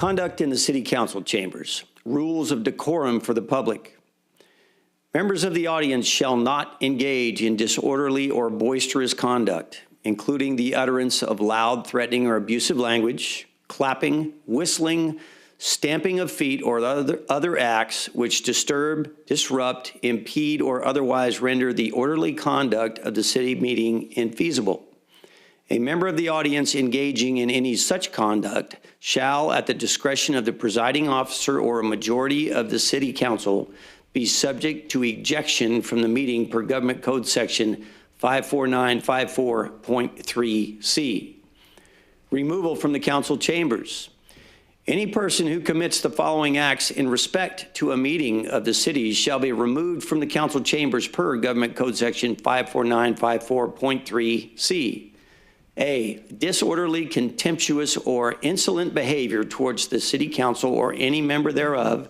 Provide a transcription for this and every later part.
Conduct in the City Council chambers. Rules of decorum for the public. Members of the audience shall not engage in disorderly or boisterous conduct, including the utterance of loud, threatening, or abusive language, clapping, whistling, stamping of feet, or other acts which disturb, disrupt, impede, or otherwise render the orderly conduct of the city meeting infeasible. A member of the audience engaging in any such conduct shall, at the discretion of the presiding officer or a majority of the city council, be subject to ejection from the meeting per Government Code Section 54954.3C. Removal from the council chambers. Any person who commits the following acts in respect to a meeting of the city shall be removed from the council chambers per Government Code Section 54954.3C. A, disorderly, contemptuous, or insolent behavior towards the city council or any member thereof,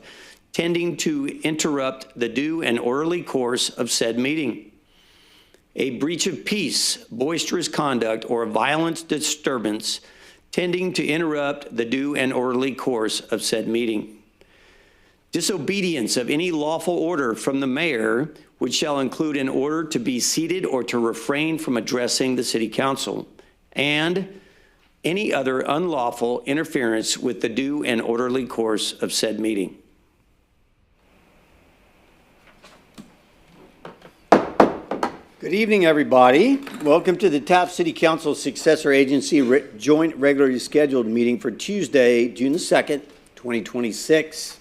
tending to interrupt the due and orderly course of said meeting. A breach of peace, boisterous conduct, or violent disturbance tending to interrupt the due and orderly course of said meeting. Disobedience of any lawful order from the mayor, which shall include an order to be seated or to refrain from addressing the city council, and any other unlawful interference with the due and orderly course of said meeting. Good evening, everybody. Welcome to the Taft City Council Successor Agency Joint Regularly Scheduled Meeting for Tuesday, June the 2nd, 2026.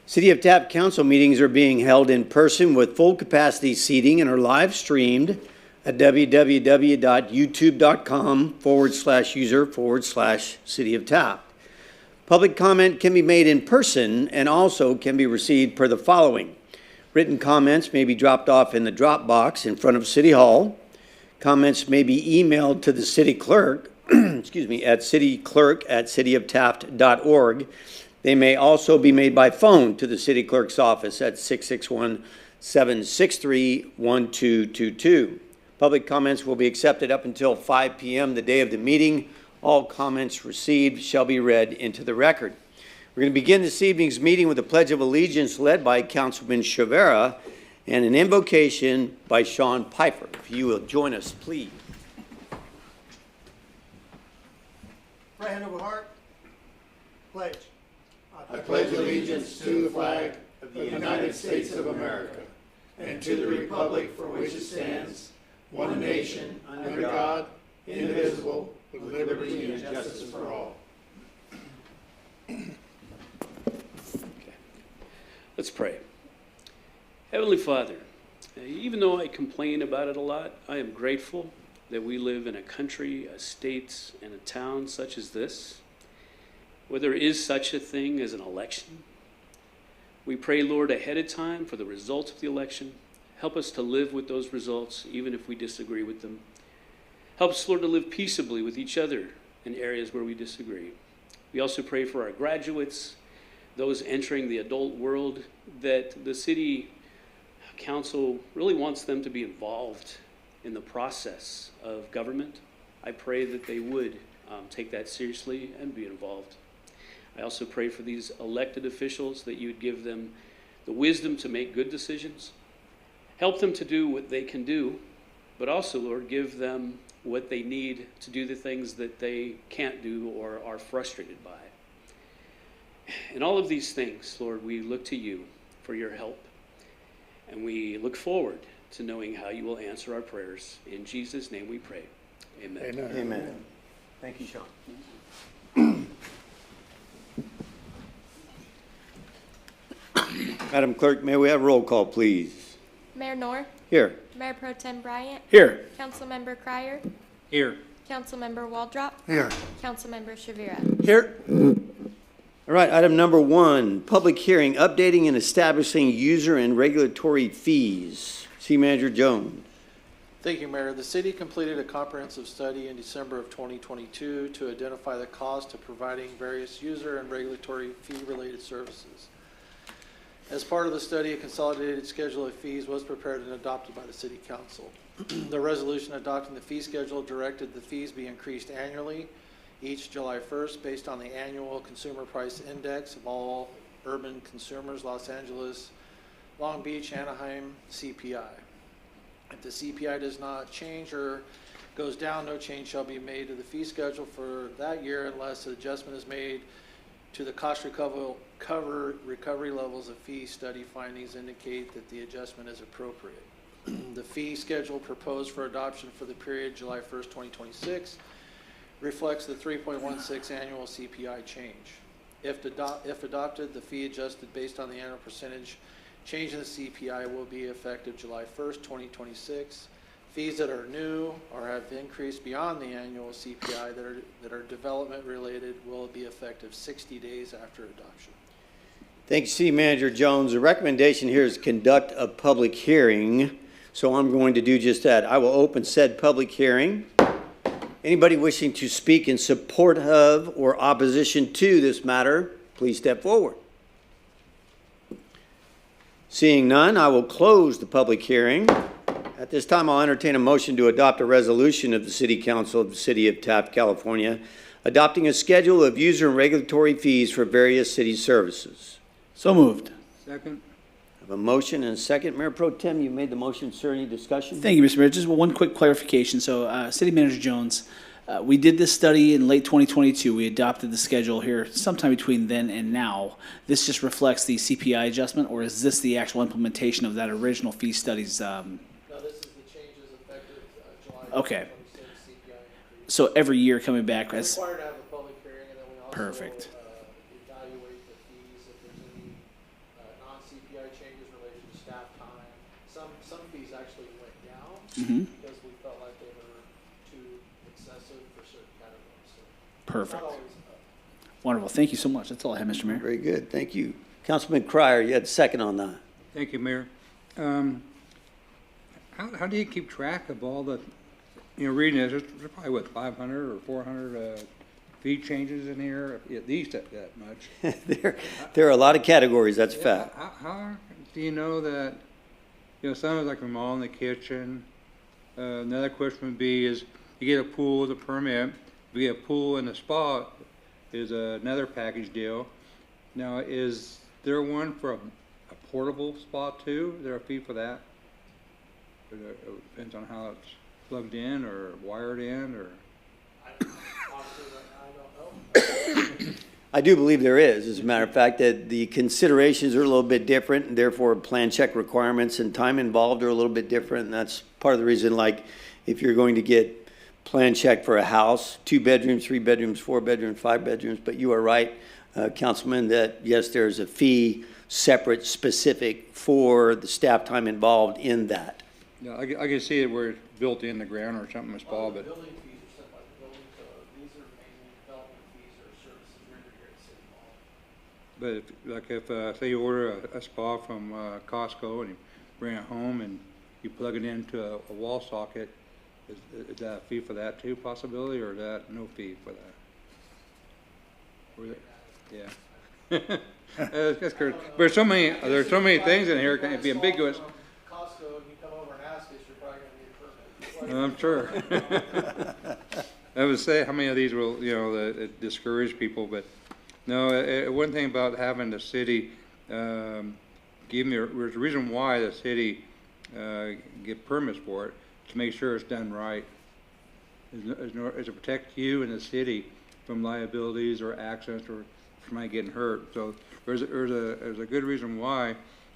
City of Taft Council meetings are being held in person with full capacity seating and are live streamed at www.youtube.com/user/City of Taft. Public comment can be made in person and also can be received per the following. Written comments may be dropped off in the drop box in front of City Hall. Comments may be emailed to the city clerk, at cityclerk@cityoftaft.org. They may also be made by phone to the city clerk's office at 661-763-1222. Public comments will be accepted up until 5 p.m. the day of the meeting. All comments received shall be read into the record. We're going to begin this evening's meeting with a Pledge of Allegiance led by Councilman Chavera and an invocation by Sean Piper. If you will join us, please. Right hand over heart. Pledge. I pledge allegiance to the flag of the United States of America and to the republic for which it stands, one nation, under God, indivisible, with liberty and justice for all. Let's pray. Heavenly Father, even though I complain about it a lot, I am grateful that we live in a country, a state, and a town such as this, where there is such a thing as an election. We pray, Lord, ahead of time for the results of the election. Help us to live with those results, even if we disagree with them. Help us, Lord, to live peaceably with each other in areas where we disagree. We also pray for our graduates, those entering the adult world, that the city council really wants them to be involved in the process of government. I pray that they would take that seriously and be involved. I also pray for these elected officials that you would give them the wisdom to make good decisions. Help them to do what they can do, but also, Lord, give them what they need to do the things that they can't do or are frustrated by. In all of these things, Lord, we look to you for your help, and we look forward to knowing how you will answer our prayers. In Jesus' name we pray. Amen. Amen. Amen. Thank you, Sean. Madam Clerk, may we have roll call, please? Mayor Knorr, Here. Mayor Pro Tem Bryant, Here. Councilmember Cryer, Here. Councilmember Waldrop, Here. Councilmember Shavira. Here. All right, item number 1, public hearing, updating and establishing user and regulatory fees. City Manager Jones. Thank you, Mayor. The city completed a comprehensive study in December of 2022 to identify the cost of providing various user and regulatory fee-related services. As part of the study, a consolidated schedule of fees was prepared and adopted by the City Council. The resolution adopting the fee schedule directed the fees be increased annually each July 1st based on the annual consumer price index of all urban consumers, Los Angeles, Long Beach, Anaheim, CPI. If the CPI does not change or goes down, no change shall be made to the fee schedule for that year unless an adjustment is made to the cost recovery levels of fee study findings indicate that the adjustment is appropriate. The fee schedule proposed for adoption for the period July 1st, 2026 reflects the 3.16 annual CPI change. If adopted, the fee adjusted based on the annual percentage change in the CPI will be effective July 1st, 2026. Fees that are new or have increased beyond the annual CPI that are development related will be effective 60 days after adoption. Thank you, City Manager Jones. The recommendation here is conduct a public hearing, so I'm going to do just that. I will open said public hearing. Anybody wishing to speak in support of or opposition to this matter, please step forward. Seeing none, I will close the public hearing. At this time, I'll entertain a motion to adopt a resolution of the City Council of the City of Taft, California, adopting a schedule of user and regulatory fees for various city services. So moved. Second. I have a motion and a second. Mayor Pro Tem, you made the motion, sir. Any discussion? Thank you, Mr. Mayor. Just one quick clarification. So, City Manager Jones, we did this study in late 2022. We adopted the schedule here sometime between then and now. This just reflects the CPI adjustment, or is this the actual implementation of that original fee studies? No, this is the changes effective July Okay. 26 CPI increase. So every year coming back We're as, required to have a public hearing, and then we also Perfect. Evaluate the fees if there's any non-CPI changes related to staff time. Some fees actually went down because we felt like they were too excessive for certain categories. So perfect. not always up. Wonderful. Thank you so much. That's all I have, Mr. Mayor. Very good. Thank you. Councilman Cryer, you had a second on that. Thank you, Mayor. How do you keep track of all the, reading this, there's probably, what, 500 or 400 fee changes in here, at least that much. There are a lot of categories, that's a fact. How do you know that, some is like remodeling the kitchen? Another question would be is, you get a pool with a permit, if you get a pool and a spa is another package deal. Now, is there one for a portable spa too? Is there a fee for that? Or it depends on how it's plugged in or wired in, or? Honestly, I don't know. I do believe there is, as a matter of fact, that the considerations are a little bit different, and therefore plan check requirements and time involved are a little bit different, and that's part of the reason, like, if you're going to get plan check for a house, 2 bedrooms, 3 bedrooms, 4 bedrooms, 5 bedrooms, but you are right, Councilman, that yes, there's a fee separate, specific for the staff time involved in that. Yeah, I can see it where it's built in the ground or something, a spa, The but, building fees are set by the building code. These are mainly development fees or services rendered here at City Hall. but say you order a spa from Costco and you bring it home and you plug it into a wall socket, is that a fee for that too, possibility, or is that no fee for that? Yeah. That's correct. There's so many things in here, it can be ambiguous. Costco, and you come over and ask us, you're probably gonna need a permit. I'm sure. I would say how many of these will, that discourage people, but no, one thing about having the city, there's a reason why the city get permits for it, to make sure it's done right. Is to protect you and the city from liabilities or accidents or somebody getting hurt. So there's a good reason why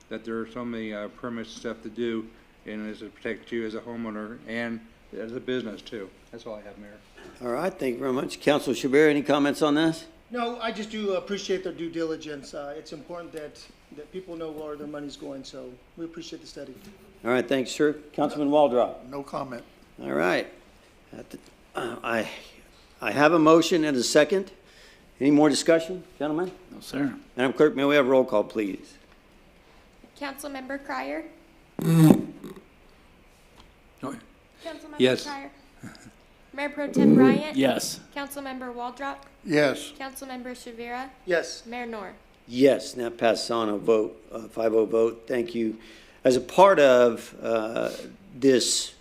that there are so many permits and stuff to do, and it's to protect you as a homeowner and as a business too. That's all I have, Mayor. All right, thank you very much. Councilor Chabert, any comments on this? No, I just do appreciate their due diligence. It's important that people know where their money's going, so we appreciate the study. All right, thanks, sir. Councilman Waldrop. No comment. All right. I have a motion and a second. Any more discussion, gentlemen? No, sir. Madam Clerk, may we have roll call, please? Councilmember Cryer? Councilmember Yes. Cryer? Mayor Pro Tem Bryant? Yes. Councilmember Waldrop? Yes. Councilmember Shavira? Yes. Mayor Noor? Yes, and that passes on a vote, 5-0 vote. Thank you. As a part of this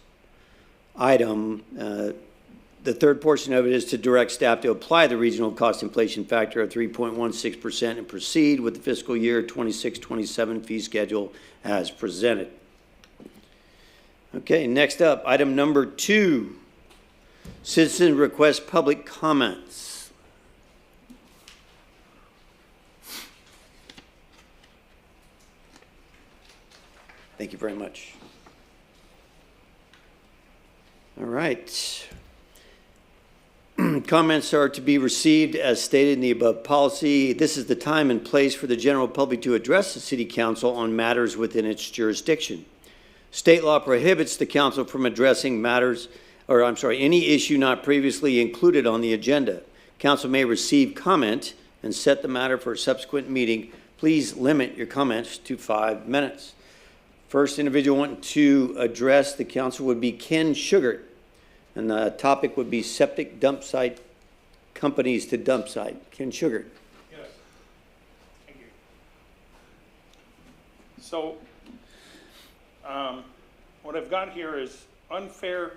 item, The third portion of it is to direct staff to apply the regional cost inflation factor of 3.16% and proceed with the fiscal year 26-27 fee schedule as presented. Okay, next up, item number 2, citizen request public comments. Thank you very much. All right. Comments are to be received as stated in the above policy. This is the time and place for the general public to address the City Council on matters within its jurisdiction. State law prohibits the council from addressing any issue not previously included on the agenda. Council may receive comment and set the matter for a subsequent meeting. Please limit your comments to 5 minutes. First individual wanting to address the council would be Ken Sugart, and the topic would be septic dump site companies to dump site. Ken Sugart. Yes. Thank you. So, what I've got here is unfair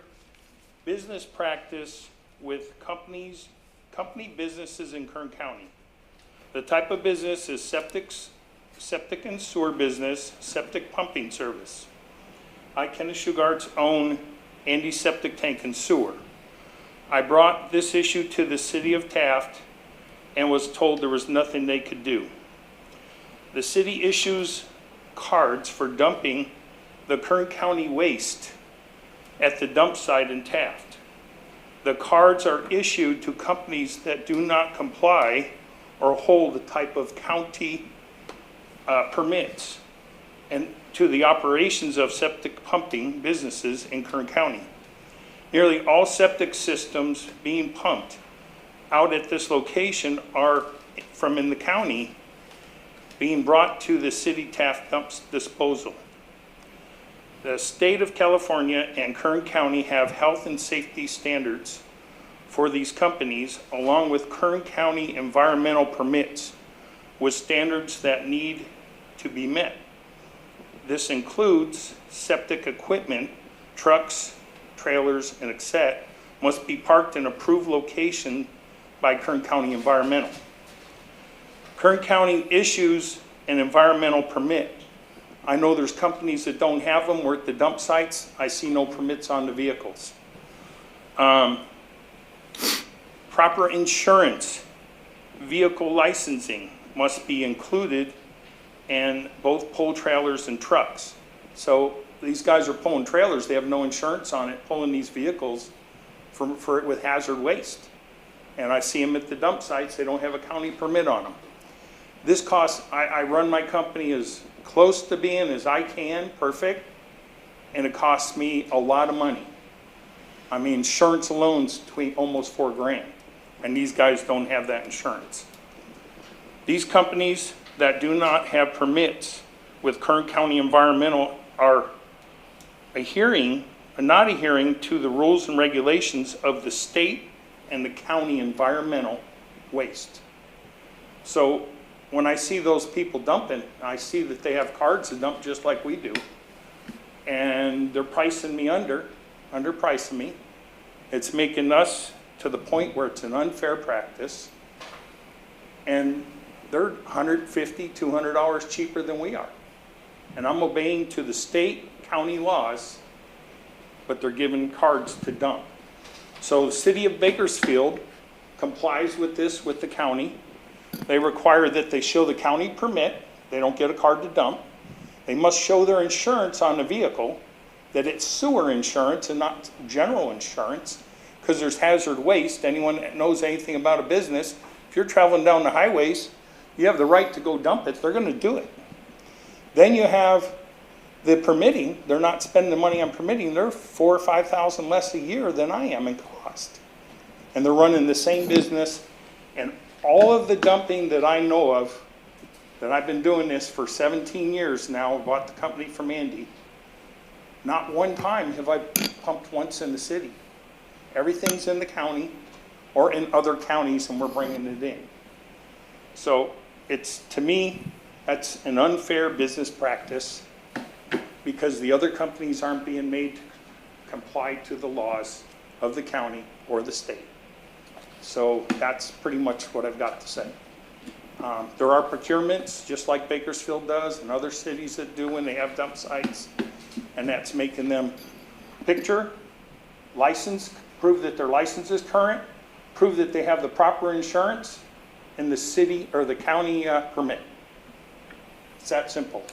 business practice with company businesses in Kern County. The type of business is septic and sewer business, septic pumping service. I, Kenneth Shugarts, own Andy Septic Tank and Sewer. I brought this issue to the city of Taft and was told there was nothing they could do. The city issues cards for dumping the Kern County waste at the dump site in Taft. The cards are issued to companies that do not comply or hold the type of county permits and to the operations of septic pumping businesses in Kern County. Nearly all septic systems being pumped out at this location are from in the county being brought to the city Taft dumps disposal. The state of California and Kern County have health and safety standards for these companies, along with Kern County environmental permits with standards that need to be met. This includes septic equipment, trucks, trailers, and etc. must be parked in approved location by Kern County Environmental. Kern County issues an environmental permit. I know there's companies that don't have them. We're at the dump sites. I see no permits on the vehicles. Proper insurance, vehicle licensing must be included in both pull trailers and trucks. So these guys are pulling trailers. They have no insurance on it, pulling these vehicles with hazard waste. And I see them at the dump sites. They don't have a county permit on them. This costs, I run my company as close to being as I can, perfect, and it costs me a lot of money. I mean, insurance alone's between almost $4 grand, and these guys don't have that insurance. These companies that do not have permits with Kern County Environmental are not adhering to the rules and regulations of the state and the county environmental waste. So when I see those people dumping, I see that they have cards to dump just like we do. And they're pricing me underpricing me. It's making us to the point where it's an unfair practice. And they're $150, $200 cheaper than we are. And I'm obeying to the state, county laws, but they're giving cards to dump. So the city of Bakersfield complies with this with the county. They require that they show the county permit. They don't get a card to dump. They must show their insurance on the vehicle, that it's sewer insurance and not general insurance, because there's hazard waste. Anyone that knows anything about a business, if you're traveling down the highways, you have the right to go dump it. They're going to do it. Then you have the permitting. They're not spending the money on permitting. They're $4,000 or $5,000 less a year than I am in cost. And they're running the same business. And all of the dumping that I know of, that I've been doing this for 17 years now, bought the company from Andy, not one time have I pumped once in the city. Everything's in the county or in other counties, and we're bringing it in. So it's, to me, that's an unfair business practice because the other companies aren't being made to comply to the laws of the county or the state. So that's pretty much what I've got to say. There are procurements, just like Bakersfield does and other cities that do when they have dump sites, and that's making them picture, license, prove that their license is current, prove that they have the proper insurance, and the city or the county permit. It's that simple.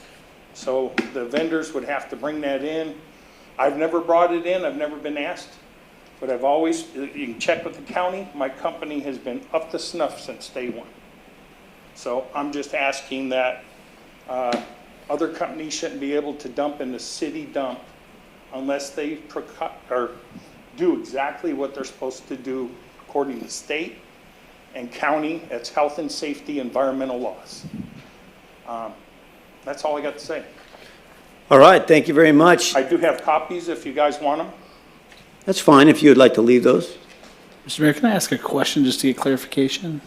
So the vendors would have to bring that in. I've never brought it in, I've never been asked, but I've always, you can check with the county, my company has been up to snuff since day one. So I'm just asking that other companies shouldn't be able to dump in the city dump unless they or do exactly what they're supposed to do according to state and county, it's health and safety, environmental laws. That's all I got to say. All right, thank you very much. I do have copies if you guys want them. That's fine if you would like to leave those. Mr. Mayor, can I ask a question just to get clarification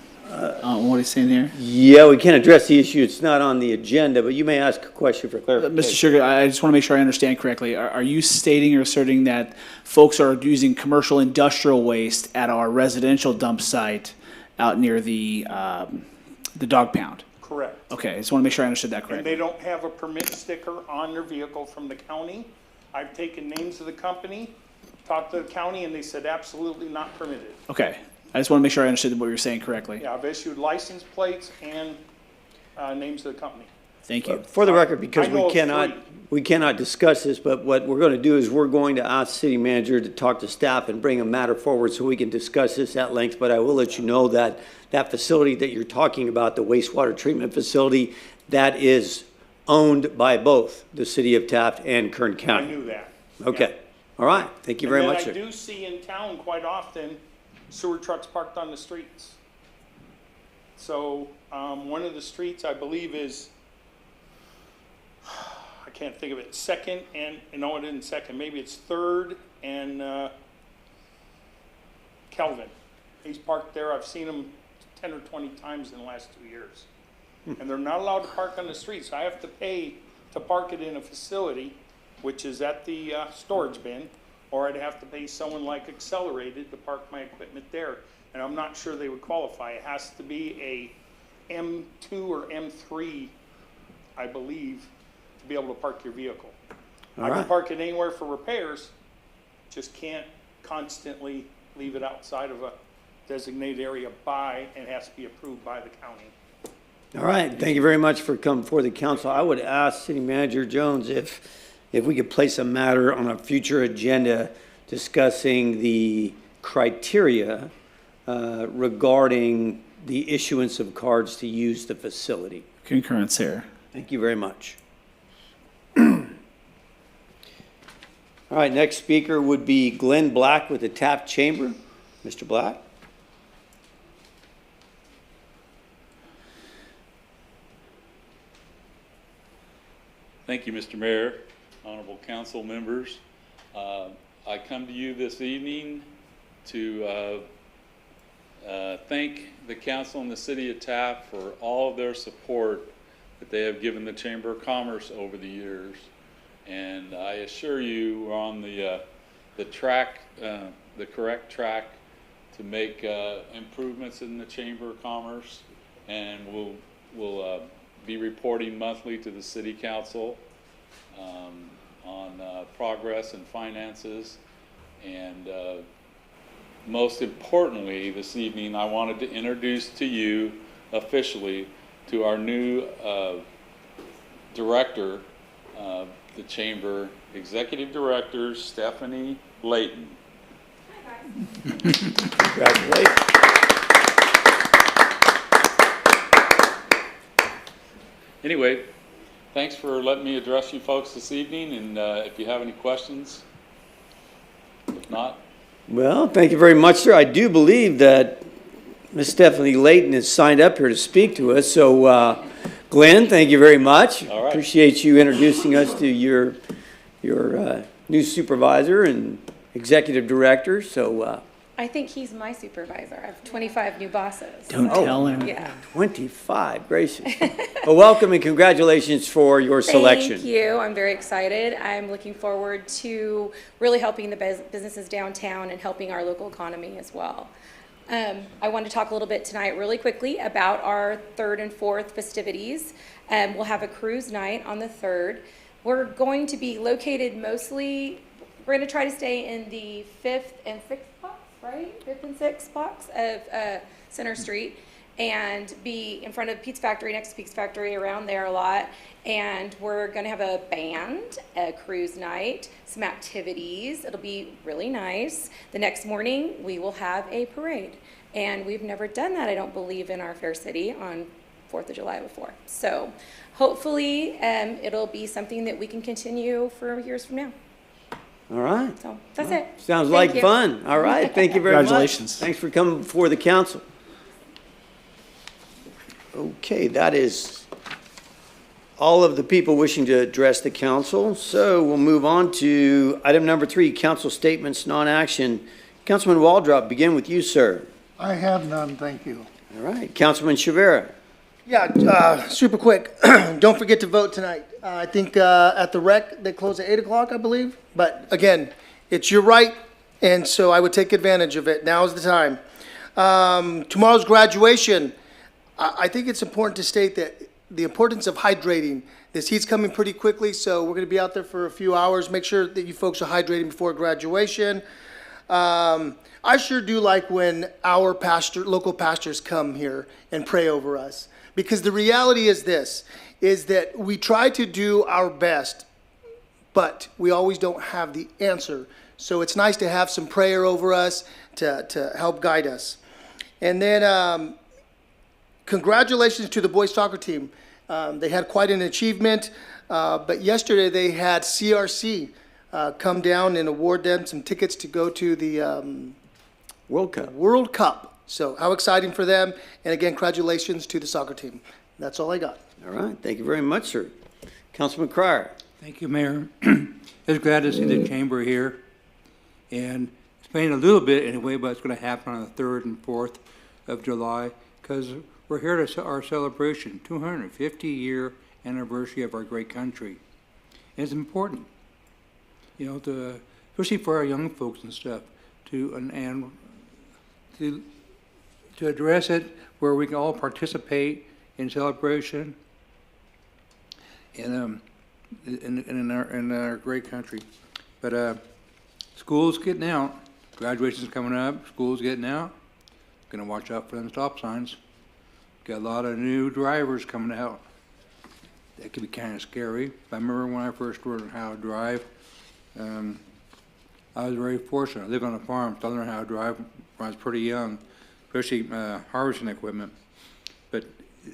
on what he's saying here? Yeah, we can't address the issue. It's not on the agenda, but you may ask a question for clarification. Mr. Sugar, I just want to make sure I understand correctly. Are you stating or asserting that folks are using commercial industrial waste at our residential dump site out near the dog pound? Correct. Okay, I just want to make sure I understood that And correctly. they don't have a permit sticker on their vehicle from the county. I've taken names of the company, talked to the county, and they said absolutely not permitted. Okay, I just want to make sure I understood what you were saying correctly. Yeah, I've issued license plates and names of the company. Thank you. For the record, because I know of we cannot discuss this, but what we're going to do is we're going to ask city manager to talk to staff and bring a matter forward so we can discuss this at length. But I will let you know that that facility that you're talking about, the wastewater treatment facility, that is owned by both the city of Taft and Kern I County. knew that. Okay. All right. Thank you very And much, then sir. I do see in town quite often sewer trucks parked on the streets. So one of the streets I believe is, I can't think of it, Second and, no, it isn't Second, maybe it's Third and Kelvin. He's parked there. I've seen him 10 or 20 times in the last 2 years. And they're not allowed to park on the streets. I have to pay to park it in a facility, which is at the storage bin, or I'd have to pay someone like Accelerated to park my equipment there. And I'm not sure they would qualify. It has to be a M2 or M3, I believe, to be able to park your vehicle. I can park it anywhere for repairs, just can't constantly leave it outside of a designated area and it has to be approved by the county. All right. Thank you very much for coming before the council. I would ask City Manager Jones if we could place a matter on a future agenda discussing the criteria regarding the issuance of cards to use the facility. Concurrence here. Thank you very much. All right, next speaker would be Glenn Black with the Taft Chamber. Mr. Black? Thank you, Mr. Mayor, honorable council members. I come to you this evening to thank the council and the city of Taft for all of their support that they have given the Chamber of Commerce over the years. And I assure you we're on the track, the correct track to make improvements in the Chamber of Commerce, and we'll be reporting monthly to the City Council on progress and finances. And most importantly, this evening, I wanted to introduce to you officially to our new director of the Chamber, Executive Director Stephanie Layton. Congratulations. Anyway, thanks for letting me address you folks this evening, and if you have any questions, if not. Well, thank you very much, sir. I do believe that Ms. Stephanie Layton has signed up here to speak to us. So, Glenn, thank you very much. All right. Appreciate you introducing us to your new supervisor and executive director. So, I think he's my supervisor. I have 25 new bosses. Don't tell him. Yeah. 25, gracious. Well, welcome and congratulations for your selection. Thank you. I'm very excited. I'm looking forward to really helping the businesses downtown and helping our local economy as well. I want to talk a little bit tonight really quickly about our 3rd and 4th festivities. We'll have a cruise night on the 3rd. We're going to be located mostly, we're going to try to stay in the 5th and 6th blocks, right? 5th and 6th blocks of Center Street, and be in front of Pete's Factory, next to Pete's Factory, around there a lot. And we're going to have a band, a cruise night, some activities. It'll be really nice. The next morning, we will have a parade. And we've never done that, I don't believe, in our fair city on 4th of July before. So hopefully it'll be something that we can continue for years from now. All right. So that's it. Sounds Thank like you. fun. All right. Thank you very much. Congratulations. Thanks for coming before the council. Okay, that is all of the people wishing to address the council. So we'll move on to item number 3, council statements, non-action. Councilman Waldrop, begin with you, sir. I have none, thank you. All right. Councilman Shavera. Yeah, super quick. Don't forget to vote tonight. I think at the rec, they close at 8 o'clock, I believe. But again, it's your right, and so I would take advantage of it. Now's the time. Tomorrow's graduation. I think it's important to state that the importance of hydrating. This heat's coming pretty quickly, so we're going to be out there for a few hours. Make sure that you folks are hydrating before graduation. I sure do like when our local pastors come here and pray over us. Because the reality is this, is that we try to do our best, but we always don't have the answer. So it's nice to have some prayer over us to help guide us. And then congratulations to the boys soccer team. They had quite an achievement, but yesterday they had CRC come down and award them some tickets to go to the World Cup. So how exciting for them. And again, congratulations to the soccer team. That's all I got. All right. Thank you very much, sir. Councilman Cryer. Thank you, Mayor. Just glad to see the chamber here. And explain a little bit anyway what's going to happen on the 3rd and 4th of July, because we're here to our celebration, 250-year anniversary of our great country. And it's important, you know, especially for our young folks and stuff, to address it where we can all participate in celebration in our great country. But school's getting out, graduation's coming up, school's getting out. Gonna watch out for them stop signs. Got a lot of new drivers coming out. That could be kind of scary. I remember when I first learned how to drive, I was very fortunate. I lived on a farm, so I learned how to drive when I was pretty young, especially harvesting equipment. But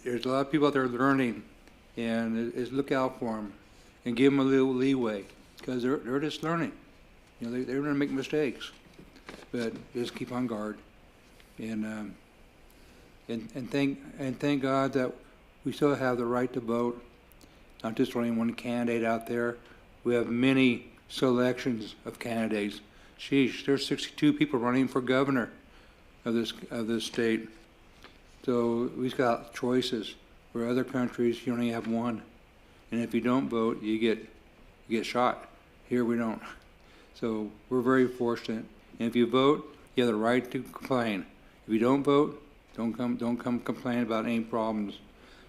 there's a lot of people out there learning, and look out for them and give them a little leeway, because they're just learning. You know, they're going to make mistakes, but just keep on guard. And thank God that we still have the right to vote. Not just only one candidate out there. We have many selections of candidates. Sheesh, there's 62 people running for governor of this state. So we've got choices. Where other countries, you only have one, and if you don't vote, you get shot. Here we don't. So we're very fortunate. And if you vote, you have the right to complain. If you don't vote, don't come complain about any problems.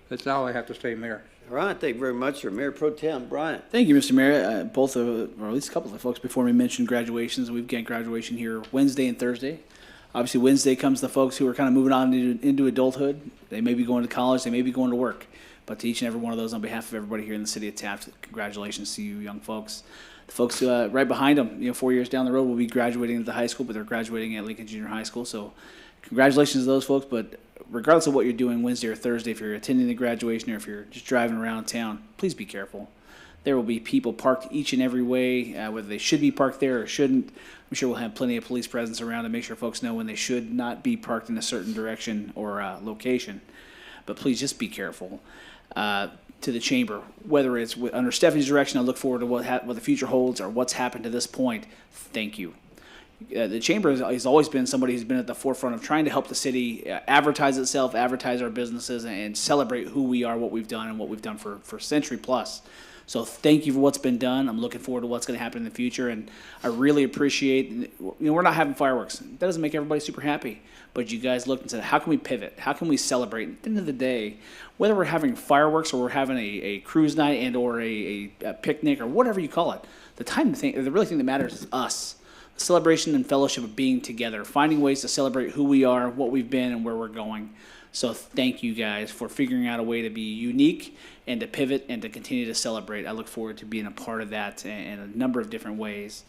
That's all I have to say, Mayor. All right. Thank you very much, sir. Mayor Pro Tem Bryant. Thank you, Mr. Mayor. Both of, or at least a couple of folks before me mentioned graduations. We've got graduation here Wednesday and Thursday. Obviously, Wednesday comes the folks who are kind of moving on into adulthood. They may be going to college. They may be going to work. But to each and every one of those, on behalf of everybody here in the city of Taft, congratulations to you young folks. The folks right behind them, 4 years down the road, will be graduating at the high school, but they're graduating at Lincoln Junior High School. So congratulations to those folks. But regardless of what you're doing Wednesday or Thursday, if you're attending the graduation or if you're just driving around town, please be careful. There will be people parked each and every way, whether they should be parked there or shouldn't. I'm sure we'll have plenty of police presence around to make sure folks know when they should not be parked in a certain direction or location. But please just be careful. To the chamber, whether it's under Stephanie's direction, I look forward to what the future holds or what's happened to this point. Thank you. The chamber has always been somebody who's been at the forefront of trying to help the city advertise itself, advertise our businesses, and celebrate who we are, what we've done, and what we've done for a century plus. So thank you for what's been done. I'm looking forward to what's going to happen in the future, and I really appreciate, we're not having fireworks. That doesn't make everybody super happy, but you guys looked and said, how can we pivot? How can we celebrate? At the end of the day, whether we're having fireworks or we're having a cruise night and or a picnic or whatever you call it, the really thing that matters is us. The celebration and fellowship of being together, finding ways to celebrate who we are, what we've been, and where we're going. So thank you guys for figuring out a way to be unique and to pivot and to continue to celebrate. I look forward to being a part of that in a number of different ways.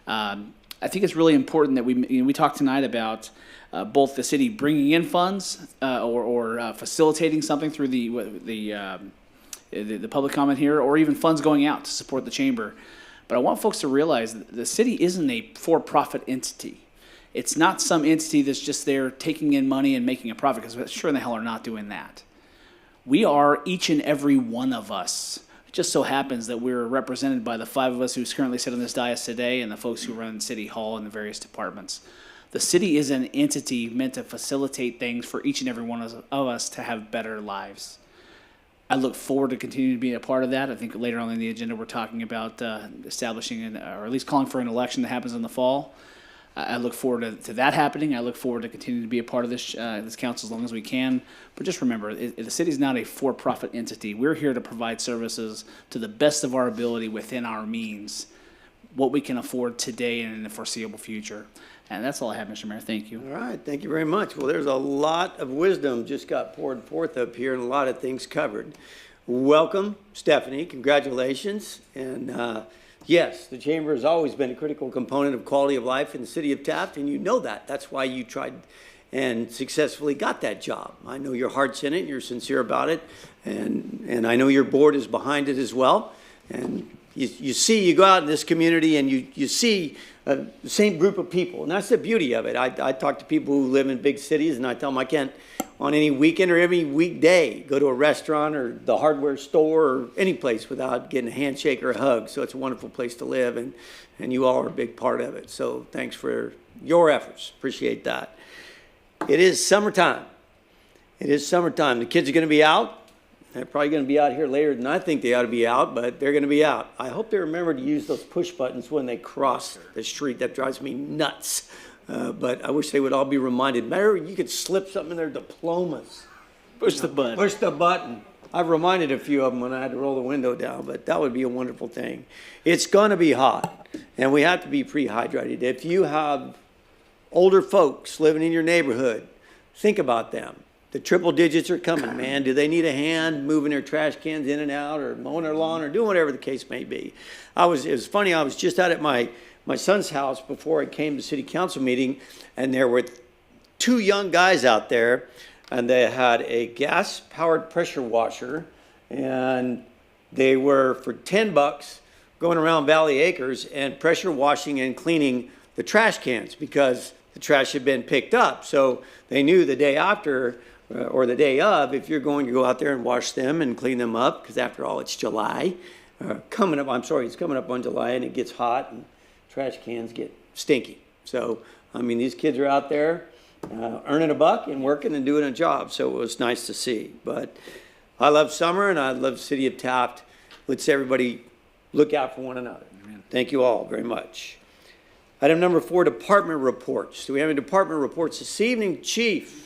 I think it's really important that we talked tonight about both the city bringing in funds or facilitating something through the public comment here, or even funds going out to support the chamber. But I want folks to realize that the city isn't a for-profit entity. It's not some entity that's just there taking in money and making a profit, because we sure in the hell are not doing that. We are, each and every one of us. It just so happens that we're represented by the 5 of us who currently sit on this dais today and the folks who run City Hall and the various departments. The city is an entity meant to facilitate things for each and every one of us to have better lives. I look forward to continuing to be a part of that. I think later on in the agenda we're talking about establishing, or at least calling for an election that happens in the fall. I look forward to that happening. I look forward to continuing to be a part of this council as long as we can. But just remember, the city is not a for-profit entity. We're here to provide services to the best of our ability within our means, what we can afford today and in the foreseeable future. And that's all I have, Mr. Mayor. Thank you. All right, thank you very much. Well, there's a lot of wisdom just got poured forth up here and a lot of things covered. Welcome, Stephanie. Congratulations. And yes, the chamber has always been a critical component of quality of life in the city of Taft, and you know that. That's why you tried and successfully got that job. I know your heart's in it, you're sincere about it, and I know your board is behind it as well. And you go out in this community and you see the same group of people, and that's the beauty of it. I talk to people who live in big cities, and I tell them I can't, on any weekend or every weekday, go to a restaurant or the hardware store or any place without getting a handshake or a hug. So it's a wonderful place to live, and you all are a big part of it. So thanks for your efforts. Appreciate that. It is summertime. It is summertime. The kids are going to be out. They're probably going to be out here later than I think they ought to be out, but they're going to be out. I hope they remember to use those push buttons when they cross the street. That drives me nuts. But I wish they would all be reminded. Remember, you could slip something in their diplomas. Push the button. Push the button. I've reminded a few of them when I had to roll the window down, but that would be a wonderful thing. It's going to be hot, and we have to be pre-hydrated. If you have older folks living in your neighborhood, think about them. The triple digits are coming, man. Do they need a hand moving their trash cans in and out or mowing their lawn or doing whatever the case may be? It was funny, I was just out at my son's house before I came to city council meeting, and there were 2 young guys out there, and they had a gas-powered pressure washer, and they were, for $10, going around Valley Acres and pressure washing and cleaning the trash cans because the trash had been picked up. So they knew the day after or the day of, if you're going to go out there and wash them and clean them up, because after all, it's July. It's coming up on July, and it gets hot, and trash cans get stinky. So, I mean, these kids are out there earning a buck and working and doing a job, so it was nice to see. But I love summer, and I love the city of Taft. Let's everybody look out for one another. Amen. Thank you all very much. Item number 4, department reports. Do we have any department reports this evening, Chief?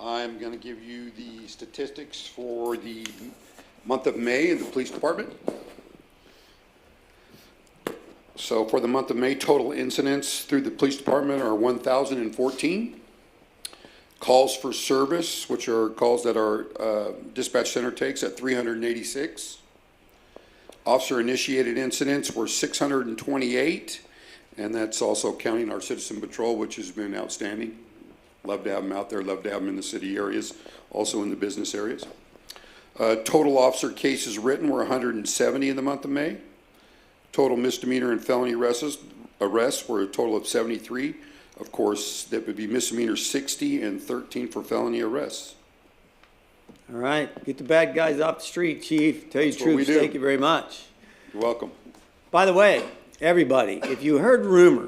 I'm going to give you the statistics for the month of May in the police department. So for the month of May, total incidents through the police department are 1,014. Calls for service, which are calls that our dispatch center takes, at 386. Officer-initiated incidents were 628, and that's also counting our citizen patrol, which has been outstanding. Love to have them out there, love to have them in the city areas, also in the business areas. Total officer cases written were 170 in the month of May. Total misdemeanor and felony arrests were a total of 73. Of course, that would be misdemeanor 60 and 13 for felony arrests. All right, get the bad guys off the street, Chief. Tell your That's what we troops, do. thank you very much. You're welcome. By the way, everybody, if you heard rumor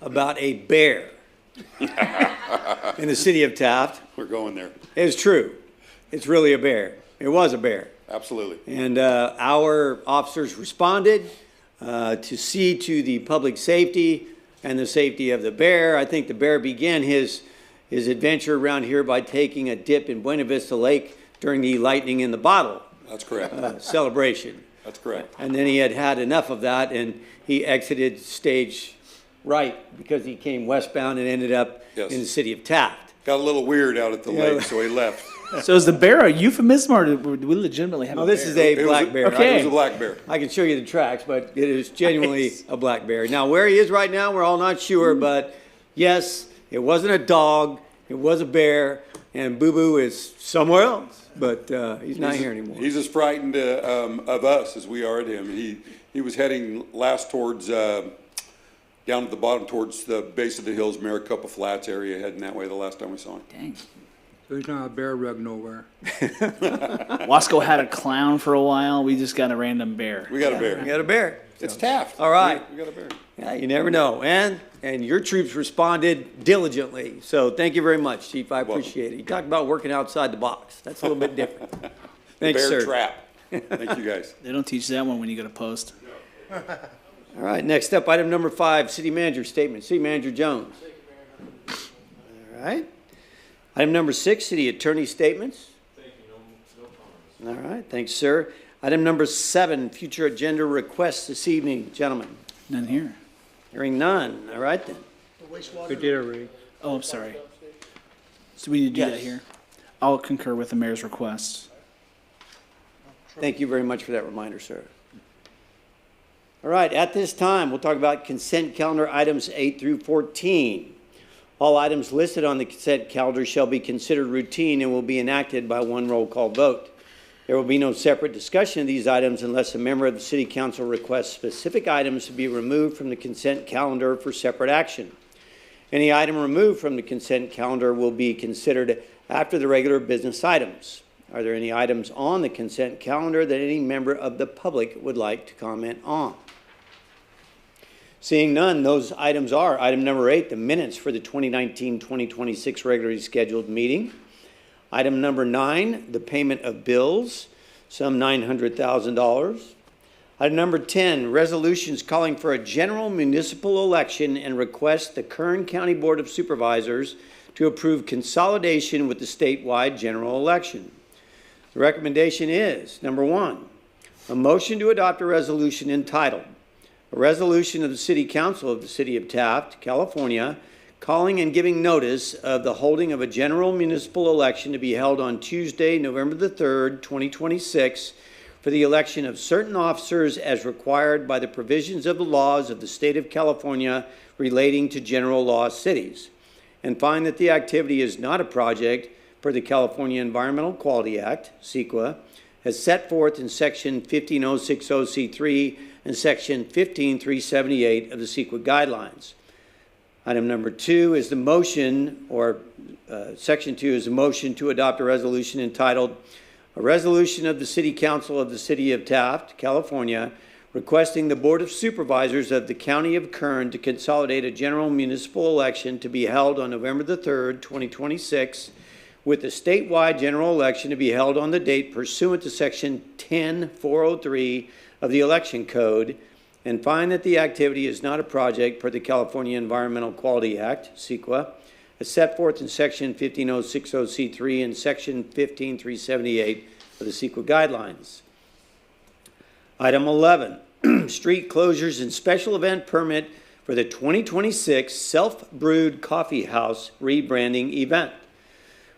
about a bear in the city of Taft, We're going there. it's true. It's really a bear. It was a bear. Absolutely. And our officers responded to see to the public safety and the safety of the bear. I think the bear began his adventure around here by taking a dip in Buena Vista Lake during the lightning in the bottle That's correct. celebration. That's correct. And then he had enough of that, and he exited stage right because he came westbound and ended up Yes. in the city of Taft. Got a little weird out at the Yeah. lake, so he left. So is the bear a euphemism, or do we legitimately have No, a this bear? is a It was black bear. Okay. It was a black bear. I can show you the tracks, but it is genuinely a black bear. Now, where he is right now, we're all not sure, but yes, it wasn't a dog, it was a bear, and Boo Boo is somewhere else, but he's not here anymore. He's as frightened of us as we are of him. He was heading last towards down at the bottom towards the base of the hills, Maricopa Flats area, heading that way the last time we saw him. Dang. So he's not a bear rug nowhere. Wasco had a clown for a while. We just got a random bear. We got a We bear. got a bear. It's Taft. All right. We got a bear. Yeah, you never know. And your troops responded diligently. So thank you very much, Chief. I appreciate it. You talked about working outside the box. That's a little bit different. Thanks, Bear sir. trap. Thank you, guys. They don't teach that one when you go to post. All right, next up, item number 5, City Manager Statement. City Manager Jones. All right. Item number 6, City Attorney Statements. Thank you. No comments. All right, thanks, sir. Item number 7, Future Agenda Requests this evening, gentlemen. None here. Hearing none. All right, then. We did already. Oh, I'm sorry. So we need to do that Yes. here. I'll concur with the mayor's request. Thank you very much for that reminder, sir. All right, at this time, we'll talk about consent calendar items 8 through 14. All items listed on the consent calendar shall be considered routine and will be enacted by one roll call vote. There will be no separate discussion of these items unless a member of the City Council requests specific items to be removed from the consent calendar for separate action. Any item removed from the consent calendar will be considered after the regular business items. Are there any items on the consent calendar that any member of the public would like to comment on? Seeing none, those items are item number 8, the minutes for the 2019-2026 regularly scheduled meeting. Item number 9, the payment of bills, some $900,000. Item number 10, resolutions calling for a general municipal election and request the Kern County Board of Supervisors to approve consolidation with the statewide general election. The recommendation is, number 1, a motion to adopt a resolution entitled, a resolution of the City Council of the City of Taft, California, calling and giving notice of the holding of a general municipal election to be held on Tuesday, November the 3rd, 2026, for the election of certain officers as required by the provisions of the laws of the State of California relating to general law cities, and find that the activity is not a project per the California Environmental Quality Act, CEQA, as set forth in Section 15060C3 and Section 15378 of the CEQA guidelines. Item number 2 is the motion, or Section 2 is a motion to adopt a resolution entitled, a resolution of the City Council of the City of Taft, California, requesting the Board of Supervisors of the County of Kern to consolidate a general municipal election to be held on November the 3rd, 2026, with the statewide general election to be held on the date pursuant to Section 10403 of the Election Code, and find that the activity is not a project per the California Environmental Quality Act, CEQA, as set forth in Section 15060C3 and Section 15378 of the CEQA guidelines. Item 11, street closures and special event permit for the 2026 Self-Brewed Coffee House rebranding event.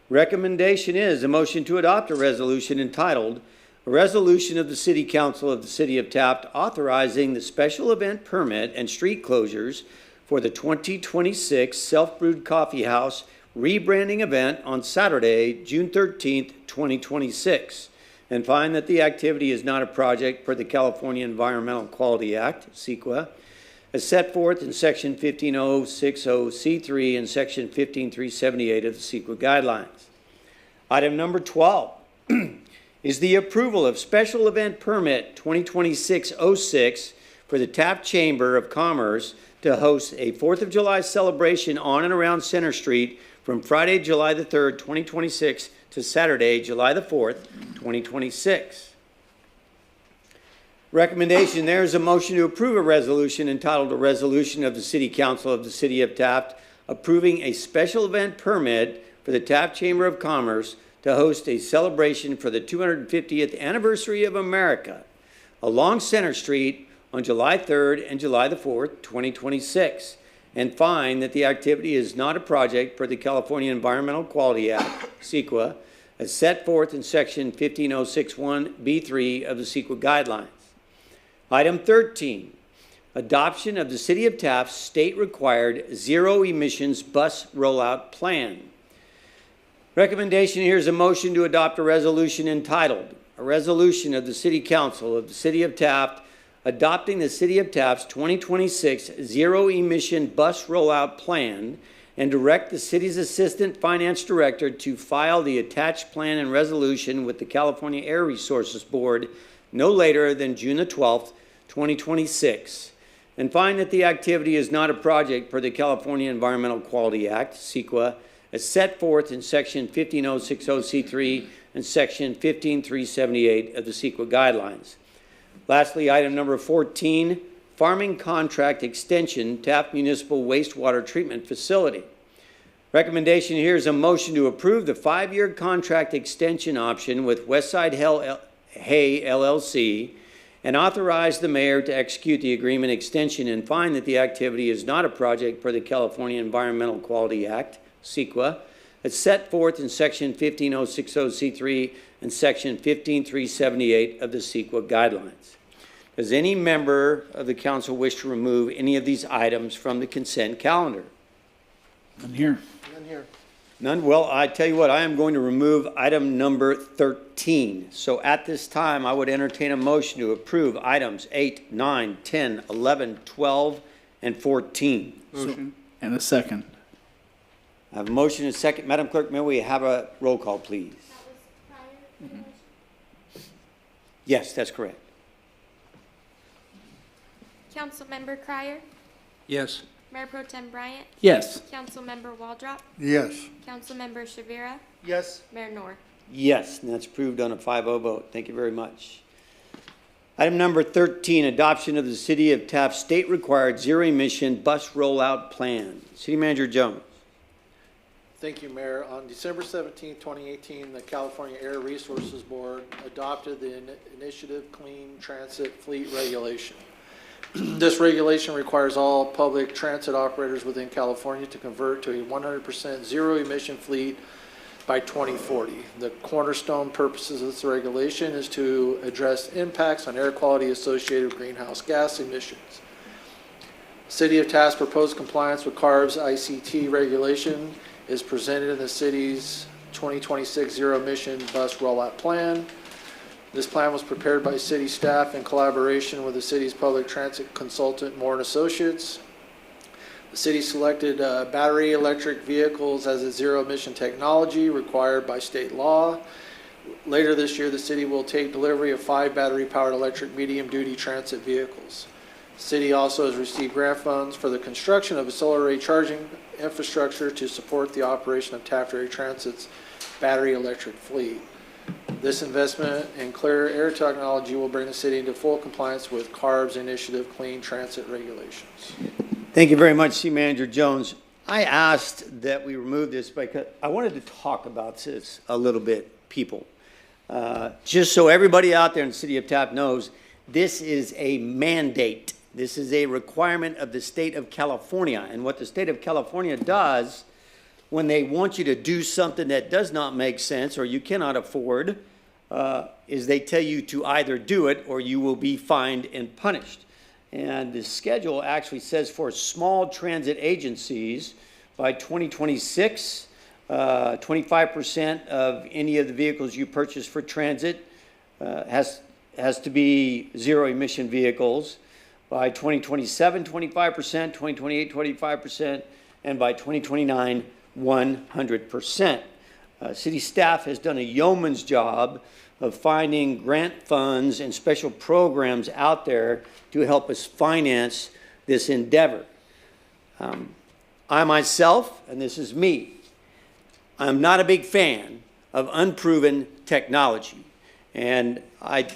Recommendation is a motion to adopt a resolution entitled, a resolution of the City Council of the City of Taft authorizing the special event permit and street closures for the 2026 Self-Brewed Coffee House rebranding event on Saturday, June 13th, 2026, and find that the activity is not a project per the California Environmental Quality Act, CEQA, as set forth in Section 15060C3 and Section 15378 of the CEQA guidelines. Item number 12 is the approval of special event permit 2026-06 for the Taft Chamber of Commerce to host a 4th of July celebration on and around Center Street from Friday, July the 3rd, 2026 to Saturday, July the 4th, 2026. Recommendation, there is a motion to approve a resolution entitled, "A Resolution of the City Council of the City of Taft approving a special event permit for the Taft Chamber of Commerce to host a celebration for the 250th anniversary of America along Center Street on July 3rd and July the 4th, 2026, and find that the activity is not a project per the California Environmental Quality Act, CEQA, as set forth in Section 15061B3 of the CEQA guidelines. Item 13, adoption of the City of Taft's state-required zero-emissions bus rollout plan. Recommendation here is a motion to adopt a resolution entitled, "A Resolution of the City Council of the City of Taft adopting the City of Taft's 2026 zero-emission bus rollout plan and direct the city's Assistant Finance Director to file the attached plan and resolution with the California Air Resources Board no later than June the 12th, 2026, and find that the activity is not a project per the California Environmental Quality Act, CEQA, as set forth in Section 15060C3 and Section 15378 of the CEQA guidelines." Lastly, item number 14, farming contract extension, Taft Municipal Wastewater Treatment Facility. Recommendation here is a motion to approve the 5-year contract extension option with Westside Hay LLC and authorize the mayor to execute the agreement extension and find that the activity is not a project per the California Environmental Quality Act, CEQA, as set forth in Section 15060C3 and Section 15378 of the CEQA guidelines. Does any member of the council wish to remove any of these items from the consent calendar? I'm here. None here. None? Well, I tell you what, I am going to remove item number 13. So at this time, I would entertain a motion to approve items 8, 9, 10, 11, 12, and 14. Motion. And a second. I have a motion and a second. Madam Clerk, may we have a roll call, please? That was prior to the motion. Yes, that's correct. Councilmember Crier, Yes. Mayor Pro Tem Bryant, Yes. Councilmember Waldrop, Yes. Councilmember Shavira, Yes. Mayor Noor. Yes, and that's approved on a 5-0 vote. Thank you very much. Item number 13, adoption of the City of Taft state-required zero-emission bus rollout plan. City Manager Jones. Thank you, Mayor. On December 17, 2018, the California Air Resources Board adopted the Initiative Clean Transit Fleet Regulation. This regulation requires all public transit operators within California to convert to a 100% zero-emission fleet by 2040. The cornerstone purposes of this regulation is to address impacts on air quality associated with greenhouse gas emissions. City of Taft's proposed compliance with CARB's ICT regulation is presented in the city's 2026 zero-emission bus rollout plan. This plan was prepared by city staff in collaboration with the city's public transit consultant, Moore & Associates. The city selected battery electric vehicles as a zero-emission technology required by state law. Later this year, the city will take delivery of 5 battery-powered electric medium-duty transit vehicles. The city also has received grant funds for the construction of a solar array charging infrastructure to support the operation of Taft Area Transit's battery electric fleet. This investment in clear air technology will bring the city into full compliance with CARB's Initiative Clean Transit regulations. Thank you very much, City Manager Jones. I asked that we remove this because I wanted to talk about this a little bit, people. Just so everybody out there in the City of Taft knows, this is a mandate. This is a requirement of the state of California. And what the state of California does when they want you to do something that does not make sense or you cannot afford, is they tell you to either do it or you will be fined and punished. And the schedule actually says for small transit agencies, by 2026, 25% of any of the vehicles you purchase for transit has to be zero-emission vehicles. By 2027, 25%, 2028, 25%, and by 2029, 100%. City staff has done a yeoman's job of finding grant funds and special programs out there to help us finance this endeavor. I myself, and this is me, I'm not a big fan of unproven technology. And I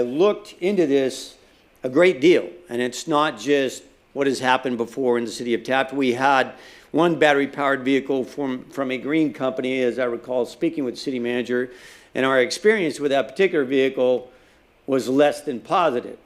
looked into this a great deal, and it's not just what has happened before in the city of Taft. We had one battery-powered vehicle from a green company, as I recall speaking with the city manager, and our experience with that particular vehicle was less than positive.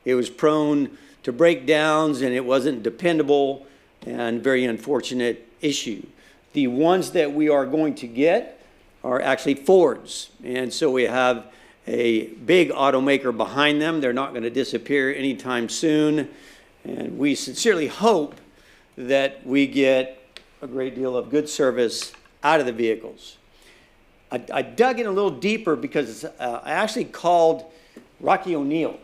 It was prone to breakdowns, and it wasn't dependable, and very unfortunate issue. The ones that we are going to get are actually Fords, and so we have a big automaker behind them. They're not going to disappear anytime soon, and we sincerely hope that we get a great deal of good service out of the vehicles. I dug in a little deeper because I actually called Rocky O'Neill,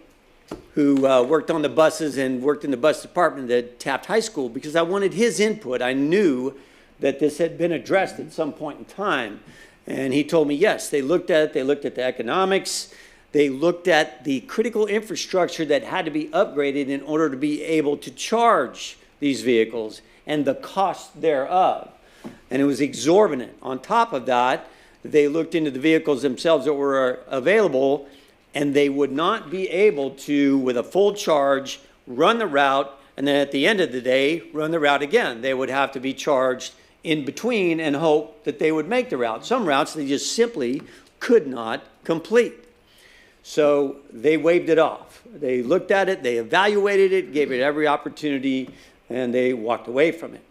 who worked on the buses and worked in the bus department at Taft High School, because I wanted his input. I knew that this had been addressed at some point in time. And he told me, yes, they looked at it, they looked at the economics, they looked at the critical infrastructure that had to be upgraded in order to be able to charge these vehicles and the cost thereof. And it was exorbitant. On top of that, they looked into the vehicles themselves that were available, and they would not be able to, with a full charge, run the route, and then at the end of the day, run the route again. They would have to be charged in between and hope that they would make the route. Some routes they just simply could not complete. So they waved it off. They looked at it, they evaluated it, gave it every opportunity, and they walked away from it.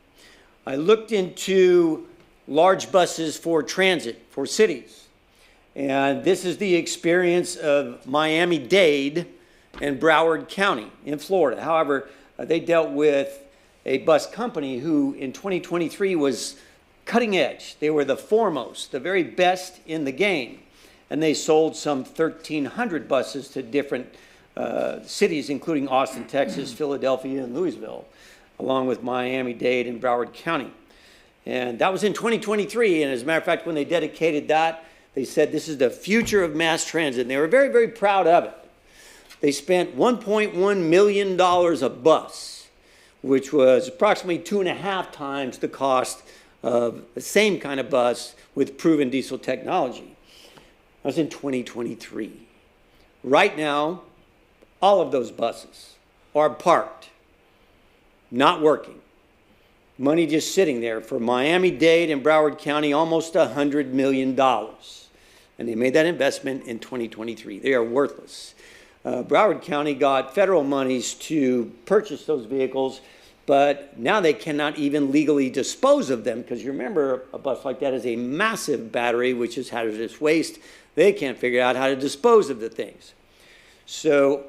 I looked into large buses for transit, for cities. And this is the experience of Miami-Dade and Broward County in Florida. However, they dealt with a bus company who in 2023 was cutting edge. They were the foremost, the very best in the game. And they sold some 1,300 buses to different cities, including Austin, Texas, Philadelphia, and Louisville, along with Miami-Dade and Broward County. And that was in 2023. And as a matter of fact, when they dedicated that, they said this is the future of mass transit. And they were very, very proud of it. They spent $1.1 million a bus, which was approximately 2.5 times the cost of the same kind of bus with proven diesel technology. That was in 2023. Right now, all of those buses are parked, not working. Money just sitting there for Miami-Dade and Broward County, almost $100 million. And they made that investment in 2023. They are worthless. Broward County got federal monies to purchase those vehicles, but now they cannot even legally dispose of them, because you remember a bus like that is a massive battery, which is hazardous waste. They can't figure out how to dispose of the things. So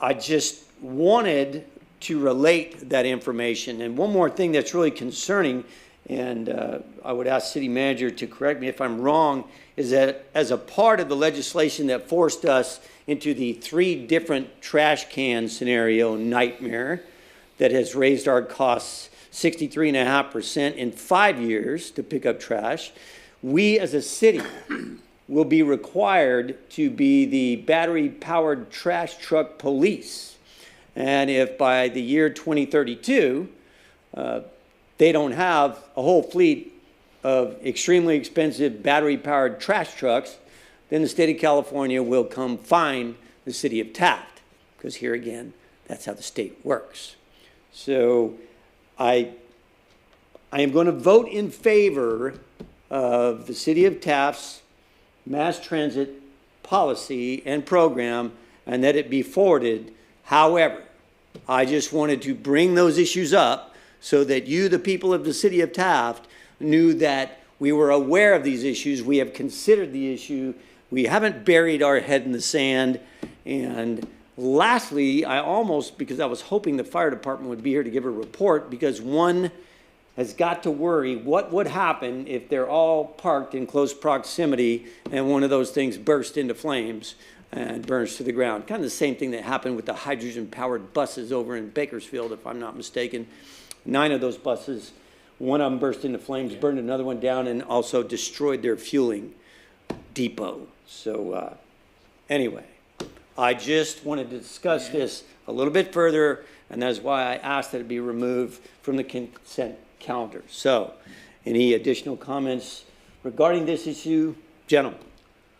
I just wanted to relate that information. And one more thing that's really concerning, and I would ask City Manager to correct me if I'm wrong, is that as a part of the legislation that forced us into the 3 different trash can scenario nightmare that has raised our costs 63.5% in 5 years to pick up trash, we as a city will be required to be the battery-powered trash truck police. And if by the year 2032, they don't have a whole fleet of extremely expensive battery-powered trash trucks, then the state of California will come fine the city of Taft, because here again, that's how the state works. So I am going to vote in favor of the city of Taft's mass transit policy and program, and that it be forwarded. However, I just wanted to bring those issues up so that you, the people of the city of Taft, knew that we were aware of these issues. We have considered the issue. We haven't buried our head in the sand. And lastly, I almost, because I was hoping the fire department would be here to give a report, because one has got to worry what would happen if they're all parked in close proximity and one of those things burst into flames and burns to the ground. Kind of the same thing that happened with the hydrogen-powered buses over in Bakersfield, if I'm not mistaken. 9 of those buses One of them burst into flames, burned another one down, and also destroyed their fueling depot. So anyway, I just wanted to discuss this a little bit further, and that's why I asked that it be removed from the consent calendar. So any additional comments regarding this issue? Gentlemen.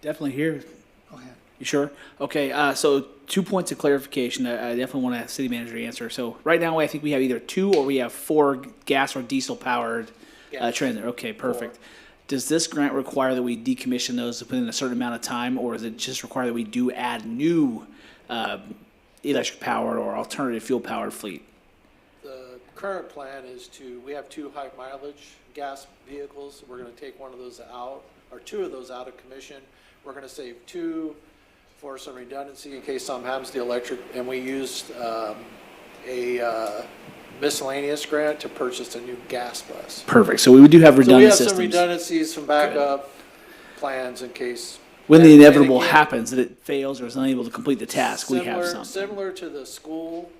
Definitely here. Go ahead. You sure? Okay, so 2 points of clarification. I definitely want a city manager to answer. So right now, I think we have either 2 or we have 4 gas or diesel powered transit. Okay, perfect. Does this grant require that we decommission those within a certain amount of time, or does it just require that we do add new electric powered or alternative fuel powered fleet? The current plan is we have 2 high mileage gas vehicles. We're going to take one of those out, or 2 of those out of commission. We're going to save 2 for some redundancy in case something happens to the electric, and we used a miscellaneous grant to purchase a new gas bus. Perfect. So we do have So we redundant have some systems. redundancies, some backup plans in case. When the and inevitable again, happens that it fails or is unable to complete the task, we have something. Similar to the school,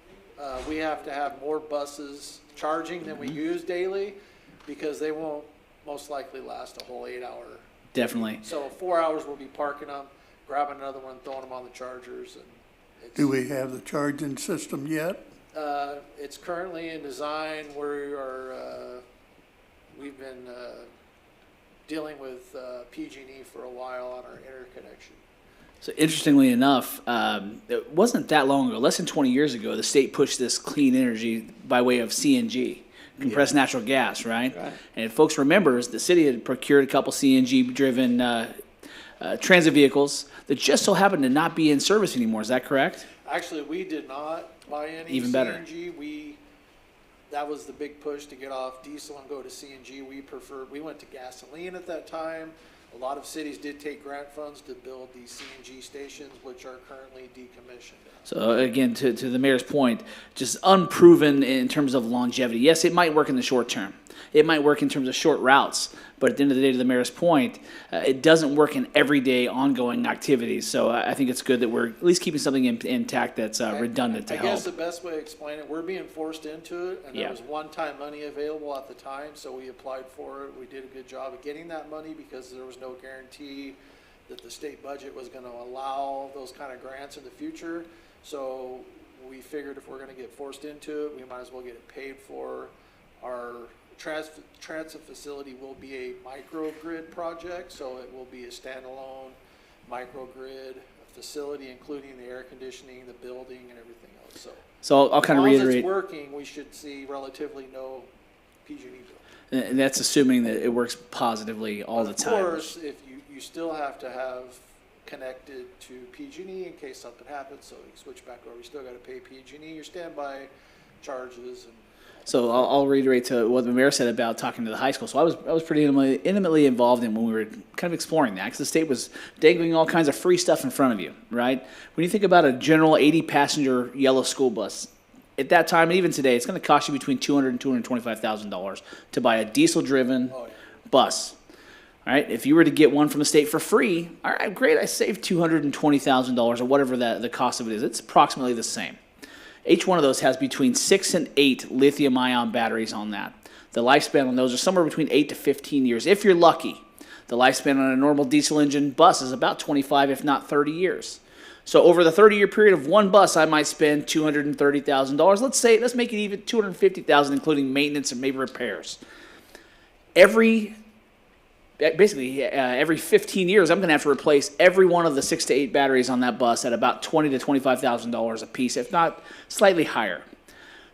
we have to have more buses charging than we use daily because they won't most likely last a whole 8-hour. Definitely. So 4 hours we'll be parking them, grabbing another one, throwing them on the chargers, and it's. Do we have the charging system yet? It's currently in design. We've been dealing with PG&E for a while on our interconnection. So interestingly enough, it wasn't that long ago, less than 20 years ago, the state pushed this clean energy by way of CNG, compressed natural gas, right? And if folks remember, the city had procured a couple CNG-driven transit vehicles that just so happened to not be in service anymore. Is that correct? Actually, we did not buy any Even better. CNG. That was the big push to get off diesel and go to CNG. We went to gasoline at that time. A lot of cities did take grant funds to build these CNG stations, which are currently decommissioned. So again, to the mayor's point, just unproven in terms of longevity. Yes, it might work in the short term. It might work in terms of short routes, but at the end of the day, to the mayor's point, it doesn't work in everyday ongoing activities. So I think it's good that we're at least keeping something intact that's redundant to I help. guess the best way to explain it, we're being forced into it, and there Yeah. was one-time money available at the time, so we applied for it. We did a good job of getting that money because there was no guarantee that the state budget was going to allow those kind of grants in the future. So we figured if we're going to get forced into it, we might as well get it paid for. Our transit facility will be a microgrid project, so it will be a standalone microgrid facility, including the air conditioning, the building, and everything else. So I'll kind of as long as reiterate. it's working, we should see relatively no PG&E bill. And that's assuming that it works positively all the time. Of course, if you still have to have connected to PG&E in case something happens, so you switch back over. You still got to pay PG&E your standby charges. And So I'll reiterate to what the mayor said about talking to the high school. So I was pretty intimately involved in when we were kind of exploring that, because the state was dangling all kinds of free stuff in front of you, right? When you think about a general 80-passenger yellow school bus, at that time, and even today, it's going to cost you between $200,000 and $225,000 to buy a diesel-driven bus. All right, if you were to get one from the state for free, all right, great, I saved $220,000 or whatever the cost of it is. It's approximately the same. Each one of those has between 6 and 8 lithium-ion batteries on that. The lifespan on those are somewhere between 8 to 15 years, if you're lucky. The lifespan on a normal diesel engine bus is about 25, if not 30 years. So over the 30-year period of one bus, I might spend $230,000. Let's make it even $250,000, including maintenance and maybe repairs. Every 15 years, I'm going to have to replace every one of the 6 to 8 batteries on that bus at about $20,000 to $25,000 a piece, if not slightly higher.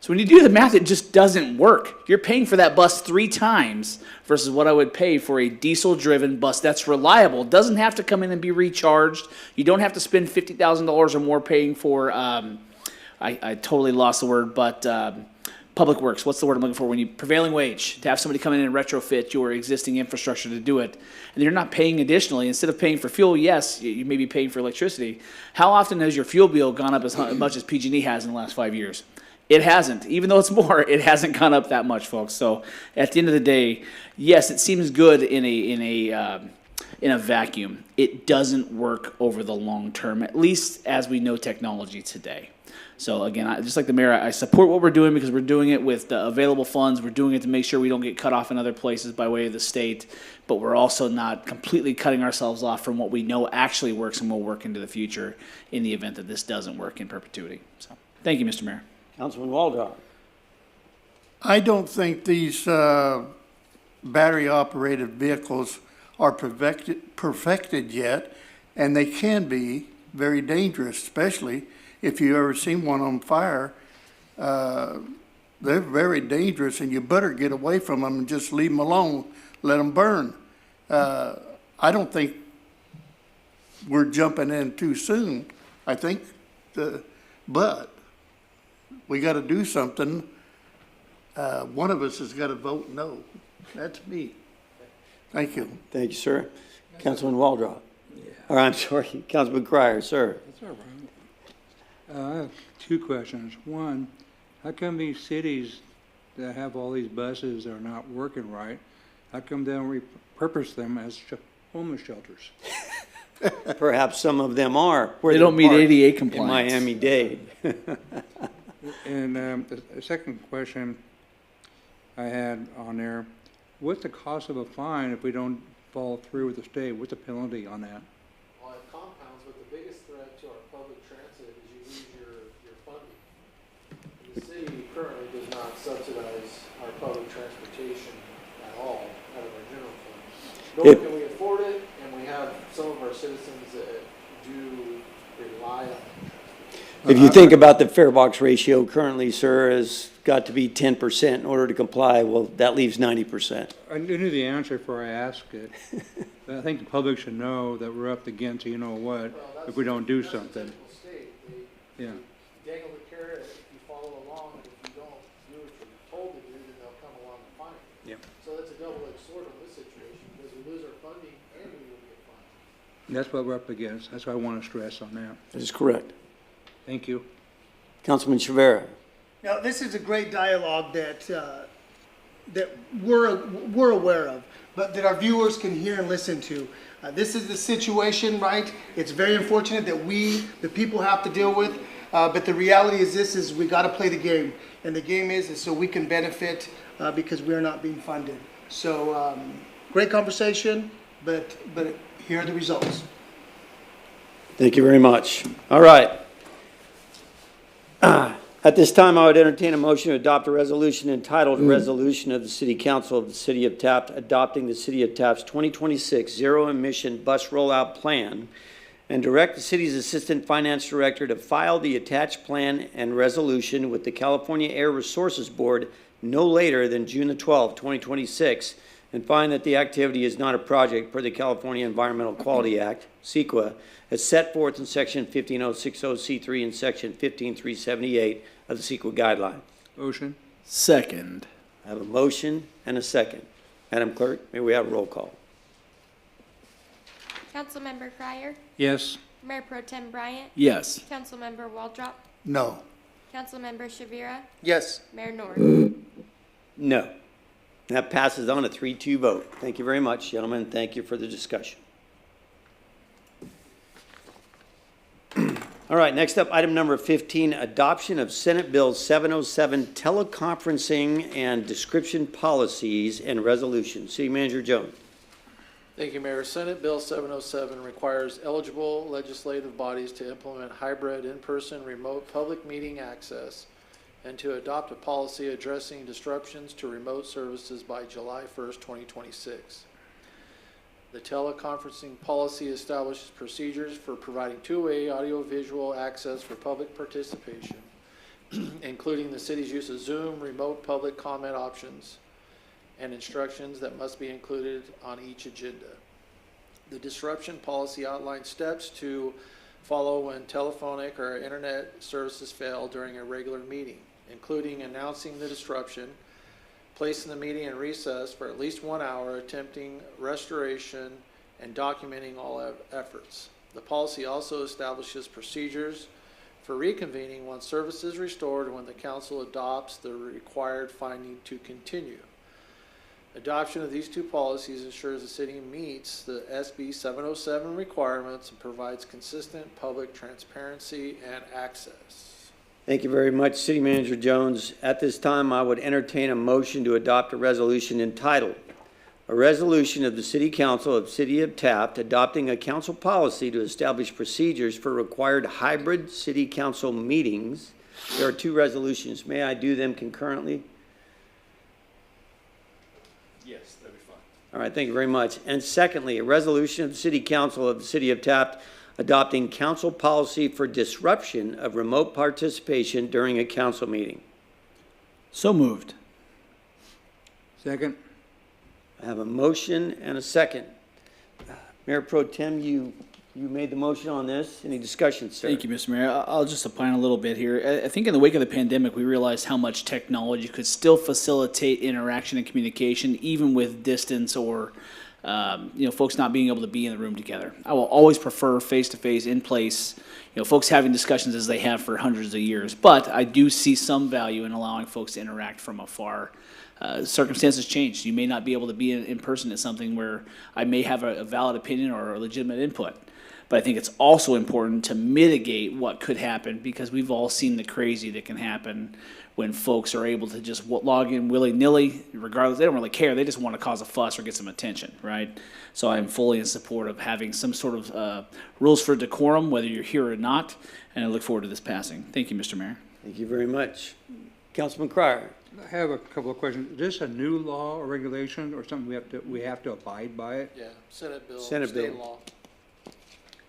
So when you do the math, it just doesn't work. You're paying for that bus 3 times versus what I would pay for a diesel-driven bus that's reliable. Doesn't have to come in and be recharged. You don't have to spend $50,000 or more paying for, I totally lost the word, but public works. What's the word I'm looking for? When you prevailing wage, to have somebody come in and retrofit your existing infrastructure to do it. And you're not paying additionally. Instead of paying for fuel, yes, you may be paying for electricity. How often has your fuel bill gone up as much as PG&E has in the last 5 years? It hasn't. Even though it's more, it hasn't gone up that much, folks. So at the end of the day, yes, it seems good in a in a vacuum. It doesn't work over the long term, at least as we know technology today. So again, just like the mayor, I support what we're doing because we're doing it with the available funds. We're doing it to make sure we don't get cut off in other places by way of the state, but we're also not completely cutting ourselves off from what we know actually works and will work into the future in the event that this doesn't work in perpetuity. So thank you, Mr. Mayor. Councilman Waldron. I don't think these battery-operated vehicles are perfected yet, and they can be very dangerous, especially if you ever seen one on fire. They're very dangerous, and you better get away from them and just leave them alone, let them burn. I don't think we're jumping in too soon. I think, but we got to do something. One of us has got to vote no. That's me. Thank you. Thank you, sir. Councilman Waldron. Or I'm sorry, Councilman Cryer, sir. That's all right. I have two questions. One, how come these cities that have all these buses that are not working right, how come they don't repurpose them as homeless shelters? Perhaps some of them are. Where They they're don't meet parked ADA in compliance. Miami-Dade. And the second question I had on there, what's the cost of a fine if we don't follow through with the state? What's the penalty on that? Well, it compounds, but the biggest threat to our public transit is you lose your funding. The city currently does not subsidize our public transportation at all out of our general fund. Nor can we afford it, and we have some of our citizens that do rely on it. If you think about the fare box ratio currently, sir, has got to be 10% in order to comply, well, that leaves 90%. I knew the answer before I asked it. But I think the public should know that we're up against, you know what, if we don't do something. Yeah. Dangle the carrot if you follow along, and if you don't do what you're told to do, then they'll come along and find you. Yep. So that's a double-edged sword on this situation, because we lose our funding and we will get fined. And that's what we're up against. That's what I want to stress on that. That is correct. Thank you. Councilman Chavera. Now, this is a great dialogue that we're aware of, but that our viewers can hear and listen to. This is the situation, right? It's very unfortunate that we, the people, have to deal with, but the reality is this: is we got to play the game, and the game is so we can benefit because we're not being funded. So, great conversation, but here are the results. Thank you very much. All right. At this time, I would entertain a motion to adopt a resolution entitled Resolution of the City Council of the City of Taft adopting the City of Taft's 2026 zero-emission bus rollout plan and direct the city's Assistant Finance Director to file the attached plan and resolution with the California Air Resources Board no later than June the 12th, 2026, and find that the activity is not a project per the California Environmental Quality Act, CEQA, as set forth in Section 15060C3 and Section 15378 of the CEQA guidelines. Motion. Second. I have a motion and a second. Madam Clerk, may we have a roll call? Councilmember Cryer, Yes. Mayor Pro Tem Bryant, Yes. Councilmember Waldrop, No. Councilmember Shavira, Yes. Mayor North. No. That passes on a 3-2 vote. Thank you very much, gentlemen. Thank you for the discussion. All right, next up, item number 15, adoption of Senate Bill 707, teleconferencing and description policies and resolutions. City Manager Jones. Thank you, Mayor. Senate Bill 707 requires eligible legislative bodies to implement hybrid in-person remote public meeting access and to adopt a policy addressing disruptions to remote services by July 1st, 2026. The teleconferencing policy establishes procedures for providing two-way audiovisual access for public participation, including the city's use of Zoom, remote public comment options, and instructions that must be included on each agenda. The disruption policy outlines steps to follow when telephonic or internet services fail during a regular meeting, including announcing the disruption, placing the meeting in recess for at least 1 hour, attempting restoration, and documenting all efforts. The policy also establishes procedures for reconvening once service is restored and when the council adopts the required finding to continue. Adoption of these two policies ensures the city meets the SB 707 requirements and provides consistent public transparency and access. Thank you very much, City Manager Jones. At this time, I would entertain a motion to adopt a resolution entitled, "A Resolution of the City Council of City of Taft adopting a council policy to establish procedures for required hybrid city council meetings." There are two resolutions. May I do them concurrently? Yes, that'd be fine. All right, thank you very much. And secondly, a resolution of the City Council of the City of Taft adopting council policy for disruption of remote participation during a council meeting. So moved. Second? I have a motion and a second. Mayor Pro Tem, you made the motion on this. Any discussion, sir? Thank you, Mr. Mayor. I'll just opine a little bit here. I think in the wake of the pandemic, we realized how much technology could still facilitate interaction and communication, even with distance or, folks not being able to be in the room together. I will always prefer face-to-face, in place, folks having discussions as they have for hundreds of years. But I do see some value in allowing folks to interact from afar. Circumstances change. You may not be able to be in person at something where I may have a valid opinion or a legitimate input. But I think it's also important to mitigate what could happen, because we've all seen the crazy that can happen when folks are able to just log in willy-nilly, regardless. They don't really care. They just want to cause a fuss or get some attention, right? So I'm fully in support of having some sort of rules for decorum, whether you're here or not, and I look forward to this passing. Thank you, Mr. Mayor. Thank you very much. Councilman Cryer. I have a couple of questions. Is this a new law or regulation or something we have to abide by it? Yeah, Senate bill, Senate state bill. law.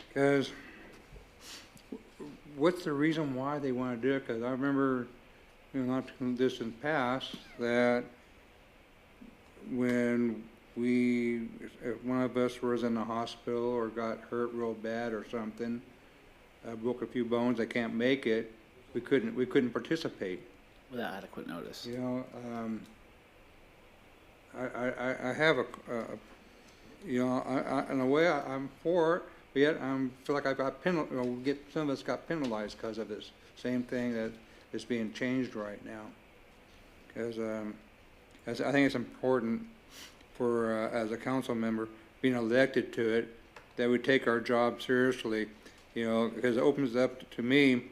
Because what's the reason why they want to do it? Because I remember, not too distant past, that when if one of us was in the hospital or got hurt real bad or something, broke a few bones, I can't make it, we couldn't participate. Without adequate notice. I have in a way I'm for it, but yet I feel like I got some of us got penalized because of this same thing that is being changed right now. Because I think it's important for as a council member being elected to it that we take our job seriously, because it opens up to me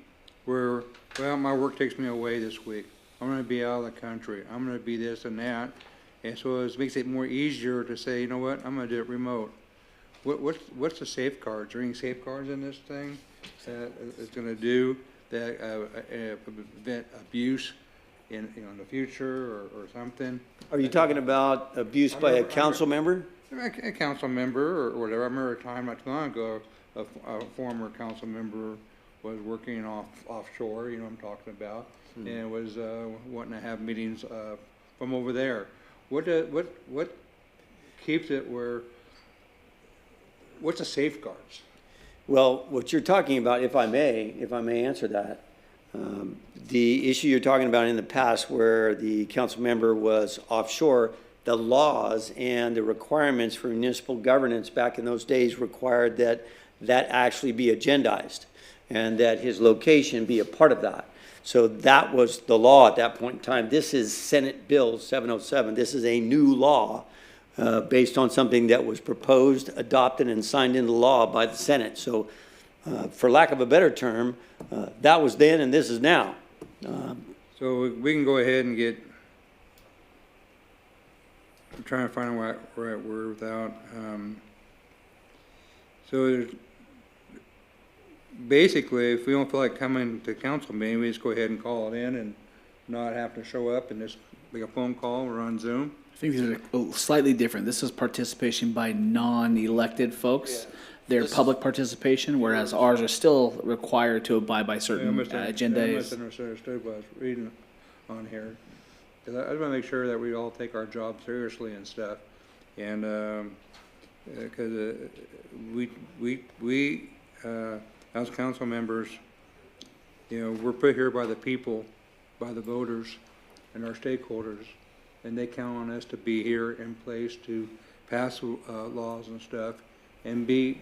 where, well, my work takes me away this week. I'm going to be out of the country. I'm going to be this and that. And so it makes it more easier to say, you know what, I'm going to do it remote. What's the safeguards? Are there any safeguards in this thing that it's going to do that prevent abuse in the future or something? Are you talking about abuse by a council member? A council member or whatever. I remember a time not too long ago, a former council member was working offshore, I'm talking about, and was wanting to have meetings from over there. What keeps it where? What's the safeguards? Well, what you're talking about, if I may answer that, the issue you're talking about in the past where the council member was offshore, the laws and the requirements for municipal governance back in those days required that actually be agendized and that his location be a part of that. So that was the law at that point in time. This is Senate Bill 707. This is a new law based on something that was proposed, adopted, and signed into law by the Senate. So for lack of a better term, that was then and this is now. So we can go ahead and get, I'm trying to find the right word without, so there's, basically, if we don't feel like coming to council meeting, we just go ahead and call it in and not have to show up and just make a phone call or on Zoom. I think these are slightly different. This is participation by non-elected folks. Yeah. Their This- public participation, whereas ours are still required to abide by certain agendas. I misunderstood what I was reading on here. 'Cause I just want to make sure that we all take our job seriously and stuff. And, because we as council members, we're put here by the people, by the voters and our stakeholders, and they count on us to be here in place to pass laws and stuff, and be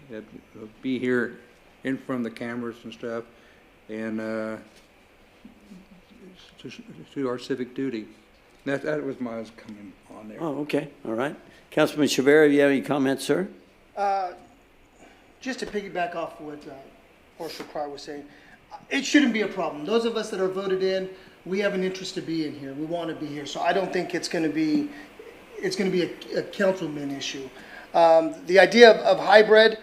here in front of the cameras and stuff, and to our civic duty. That was my, was coming on there. Oh, okay, all right. Councilman Shavera, do you have any comments, sir? Just to piggyback off what Marshall Cryer was saying, it shouldn't be a problem. Those of us that are voted in, we have an interest to be in here. We want to be here. So I don't think it's going to be a councilman issue. The idea of hybrid,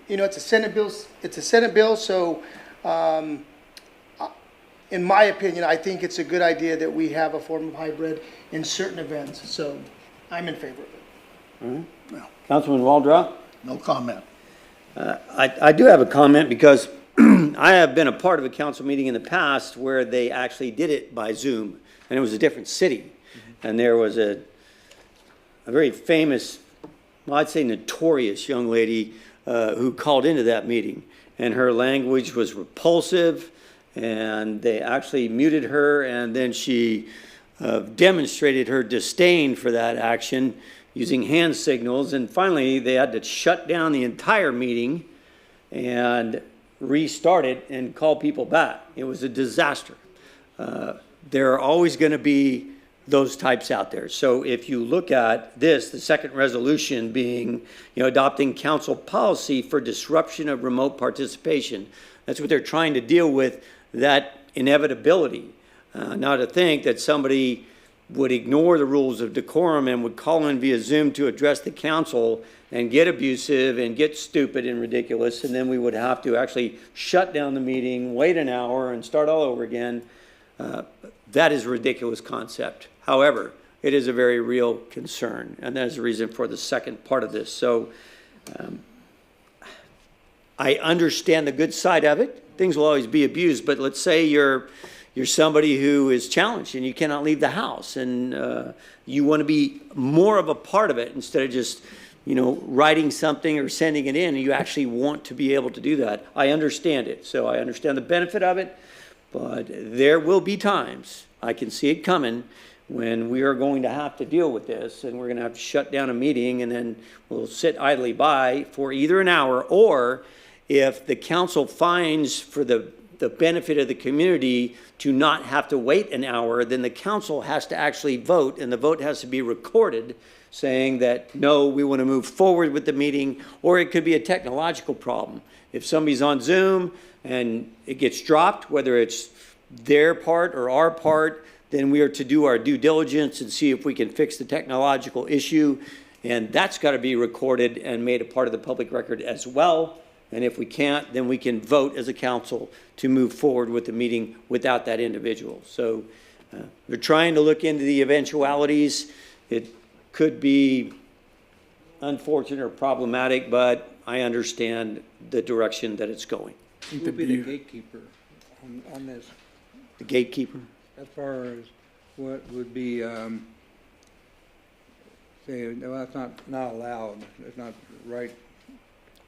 you know, it's a Senate bill. So in my opinion, I think it's a good idea that we have a form of hybrid in certain events. So I'm in favor of it. Councilman Waldrop? No comment. I do have a comment because I have been a part of a council meeting in the past where they actually did it by Zoom, and it was a different city. And there was a very famous, well, I'd say notorious young lady who called into that meeting, and her language was repulsive, and they actually muted her, and then she demonstrated her disdain for that action using hand signals, and finally they had to shut down the entire meeting and restart it and call people back. It was a disaster. There are always going to be those types out there. So if you look at this, the second resolution being, adopting council policy for disruption of remote participation, that's what they're trying to deal with, that inevitability. Now to think that somebody would ignore the rules of decorum and would call in via Zoom to address the council and get abusive and get stupid and ridiculous, and then we would have to actually shut down the meeting, wait an hour, and start all over again. That is a ridiculous concept. However, it is a very real concern, and that is the reason for the second part of this. So I understand the good side of it. Things will always be abused, but let's say you're somebody who is challenged and you cannot leave the house, and you want to be more of a part of it instead of just, writing something or sending it in. You actually want to be able to do that. I understand it. So I understand the benefit of it, but there will be times, I can see it coming, when we are going to have to deal with this, and we're going to have to shut down a meeting, and then we'll sit idly by for either an hour, or if the council finds for the benefit of the community to not have to wait an hour, then the council has to actually vote, and the vote has to be recorded saying that, no, we want to move forward with the meeting, or it could be a technological problem. If somebody's on Zoom and it gets dropped, whether it's their part or our part, then we are to do our due diligence and see if we can fix the technological issue, and that's got to be recorded and made a part of the public record as well. And if we can't, then we can vote as a council to move forward with the meeting without that individual. So we're trying to look into the eventualities. It could be unfortunate or problematic, but I understand the direction that it's going. Who would be the gatekeeper on this, The gatekeeper? as far as what would be, say, no, that's not allowed, it's not right.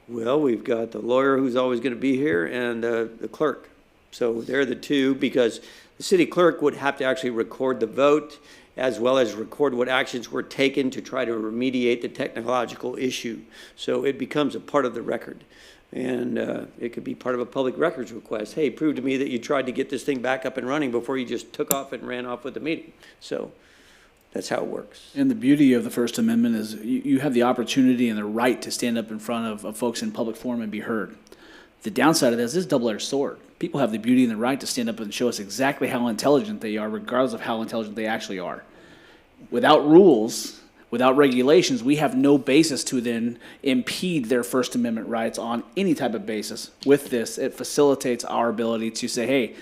Well, we've got the lawyer who's always going to be here and the clerk. So they're the two, because the city clerk would have to actually record the vote as well as record what actions were taken to try to remediate the technological issue. So it becomes a part of the record. And it could be part of a public records request. Hey, prove to me that you tried to get this thing back up and running before you just took off and ran off with the meeting. So that's how it works. And the beauty of the First Amendment is you have the opportunity and the right to stand up in front of folks in public forum and be heard. The downside of this is a double-edged sword. People have the beauty and the right to stand up and show us exactly how intelligent they are, regardless of how intelligent they actually are. Without rules, without regulations, we have no basis to then impede their First Amendment rights on any type of basis. With this, it facilitates our ability to say, hey,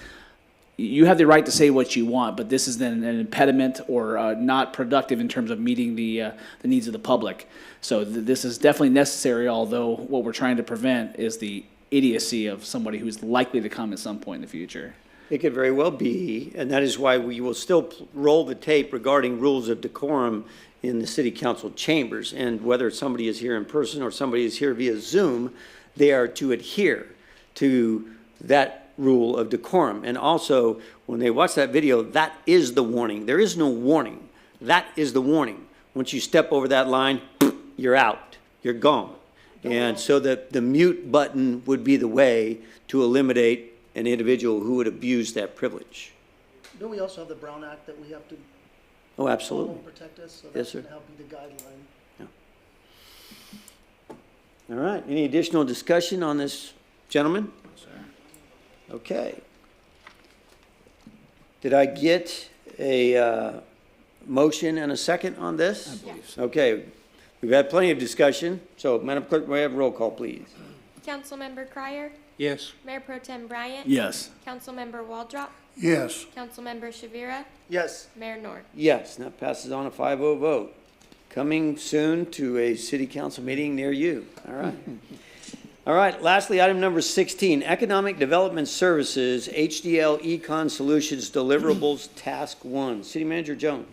you have the right to say what you want, but this is then an impediment or not productive in terms of meeting the needs of the public. So this is definitely necessary, although what we're trying to prevent is the idiocy of somebody who's likely to come at some point in the future. It could very well be, and that is why we will still roll the tape regarding rules of decorum in the city council chambers. And whether somebody is here in person or somebody is here via Zoom, they are to adhere to that rule of decorum. And also, when they watch that video, that is the warning. There is no warning. That is the warning. Once you step over that line, you're out. You're gone. And so the mute button would be the way to eliminate an individual who would abuse that privilege. Don't we also have the Brown Act that we have to Oh, absolutely. Will protect us, so Yes, that's sir. going to help be the guideline. All right, any additional discussion on this, gentlemen? Okay. Did I get a motion and a second on this? I believe so. Okay, we've had plenty of discussion, so Madam Clerk, may I have roll call, please? Councilmember Crier, Yes. Mayor Pro Tem Bryant, Yes. Councilmember Waldrop, Yes. Councilmember Shavira, Yes. Mayor Nord. Yes, and that passes on a 5-0 vote. Coming soon to a city council meeting near you. All right. All right, lastly, item number 16, Economic Development Services, HDL Econ Solutions Deliverables, Task 1. City Manager Jones.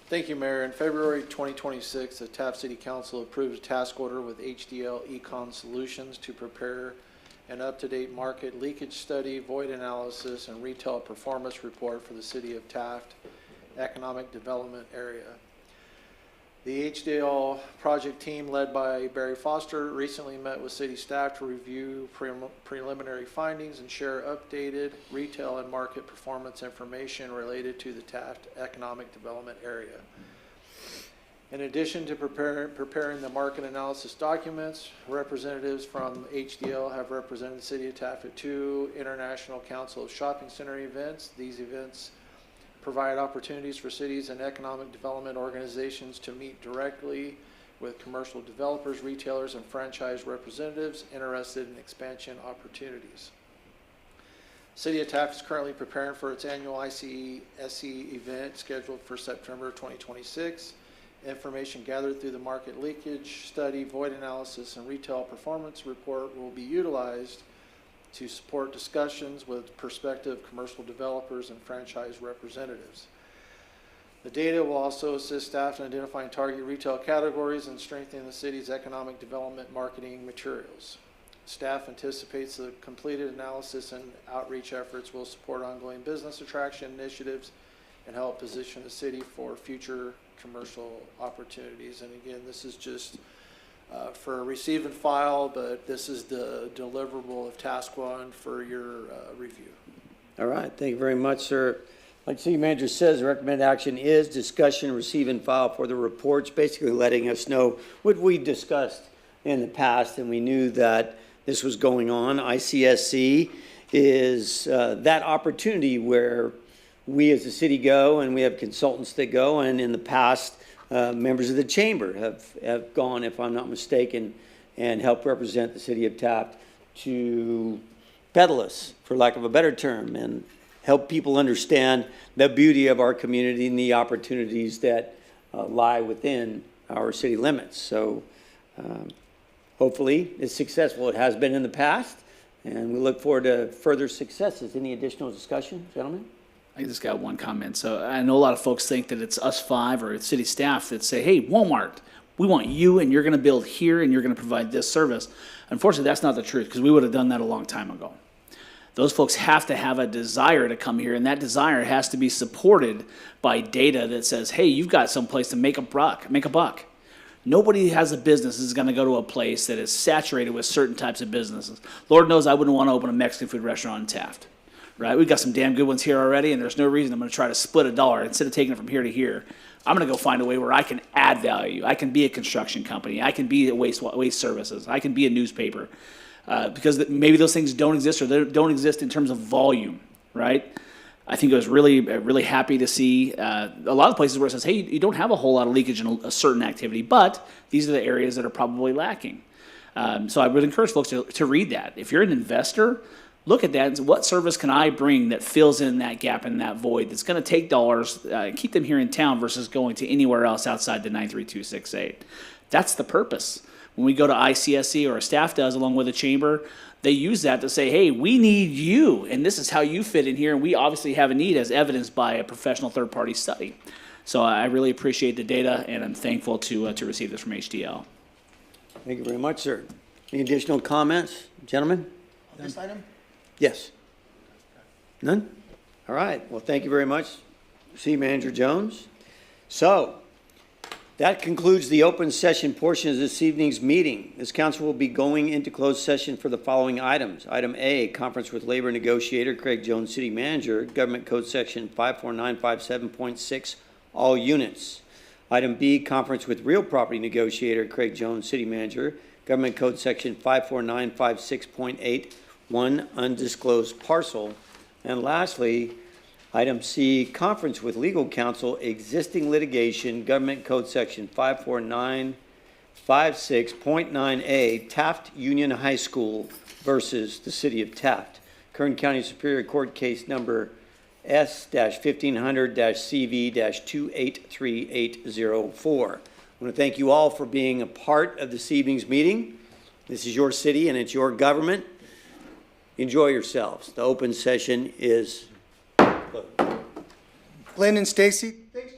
Thank you, Mayor. In February 2026, the Taft City Council approved a task order with HDL Econ Solutions to prepare an up-to-date market leakage study, void analysis, and retail performance report for the City of Taft Economic Development Area. The HDL project team, led by Barry Foster, recently met with city staff to review preliminary findings and share updated retail and market performance information related to the Taft Economic Development Area. In addition to preparing the market analysis documents, representatives from HDL have represented the City of Taft at 2 International Council of Shopping Center events. These events provide opportunities for cities and economic development organizations to meet directly with commercial developers, retailers, and franchise representatives interested in expansion opportunities. City of Taft is currently preparing for its annual ICSE event scheduled for September 2026. Information gathered through the market leakage study, void analysis, and retail performance report will be utilized to support discussions with prospective commercial developers and franchise representatives. The data will also assist staff in identifying target retail categories and strengthening the city's economic development marketing materials. Staff anticipates the completed analysis and outreach efforts will support ongoing business attraction initiatives and help position the city for future commercial opportunities. And again, this is just for a receive and file, but this is the deliverable of Task 1 for your review. All right, thank you very much, sir. Like City Manager says, the recommended action is discussion, receive, and file for the reports, basically letting us know what we discussed in the past, and we knew that this was going on. ICSC is that opportunity where we as a city go, and we have consultants that go, and in the past, members of the chamber have gone, if I'm not mistaken, and helped represent the city of Taft to peddle us, for lack of a better term, and help people understand the beauty of our community and the opportunities that lie within our city limits. So hopefully it's successful. It has been in the past, and we look forward to further successes. Any additional discussion, gentlemen? I just got one comment. So I know a lot of folks think that it's us 5 or it's city staff that say, hey, Walmart, we want you and you're going to build here and you're going to provide this service. Unfortunately, that's not the truth because we would have done that a long time ago. Those folks have to have a desire to come here, and that desire has to be supported by data that says, hey, you've got some place to make a buck. Nobody has a business is going to go to a place that is saturated with certain types of businesses. Lord knows I wouldn't want to open a Mexican food restaurant in Taft. Right, we've got some damn good ones here already, and there's no reason I'm going to try to split $1 instead of taking it from here to here. I'm going to go find a way where I can add value. I can be a construction company. I can be a waste services. I can be a newspaper, because maybe those things don't exist or they don't exist in terms of volume. Right? I think I was really happy to see a lot of places where it says, hey, you don't have a whole lot of leakage in a certain activity, but these are the areas that are probably lacking. So I would encourage folks to read that. If you're an investor, look at that and say, what service can I bring that fills in that gap and that void that's going to take dollars and keep them here in town versus going to anywhere else outside the 93268. That's the purpose. When we go to ICSC, or a staff does along with the chamber, they use that to say, hey, we need you, and this is how you fit in here, and we obviously have a need as evidenced by a professional third-party study. So I really appreciate the data, and I'm thankful to receive this from HDL. Thank you very much, sir. Any additional comments, gentlemen? On this item? Yes. None? All right. Well, thank you very much, City Manager Jones. So that concludes the open session portion of this evening's meeting. This council will be going into closed session for the following items. Item A, conference with labor negotiator Craig Jones, City Manager, Government Code Section 54957.6 all units. Item B, conference with real property negotiator Craig Jones, City Manager, Government Code Section 54956.8, undisclosed parcel. And lastly, item C, conference with legal counsel, existing litigation, Government Code Section 54956.9A, Taft Union High School versus the City of Taft. Kern County Superior Court case number S-1500-CV-283804. I want to thank you all for being a part of this evening's meeting. This is your city and it's your government. Enjoy yourselves. The open session is closed. Glenn and Stacy, thanks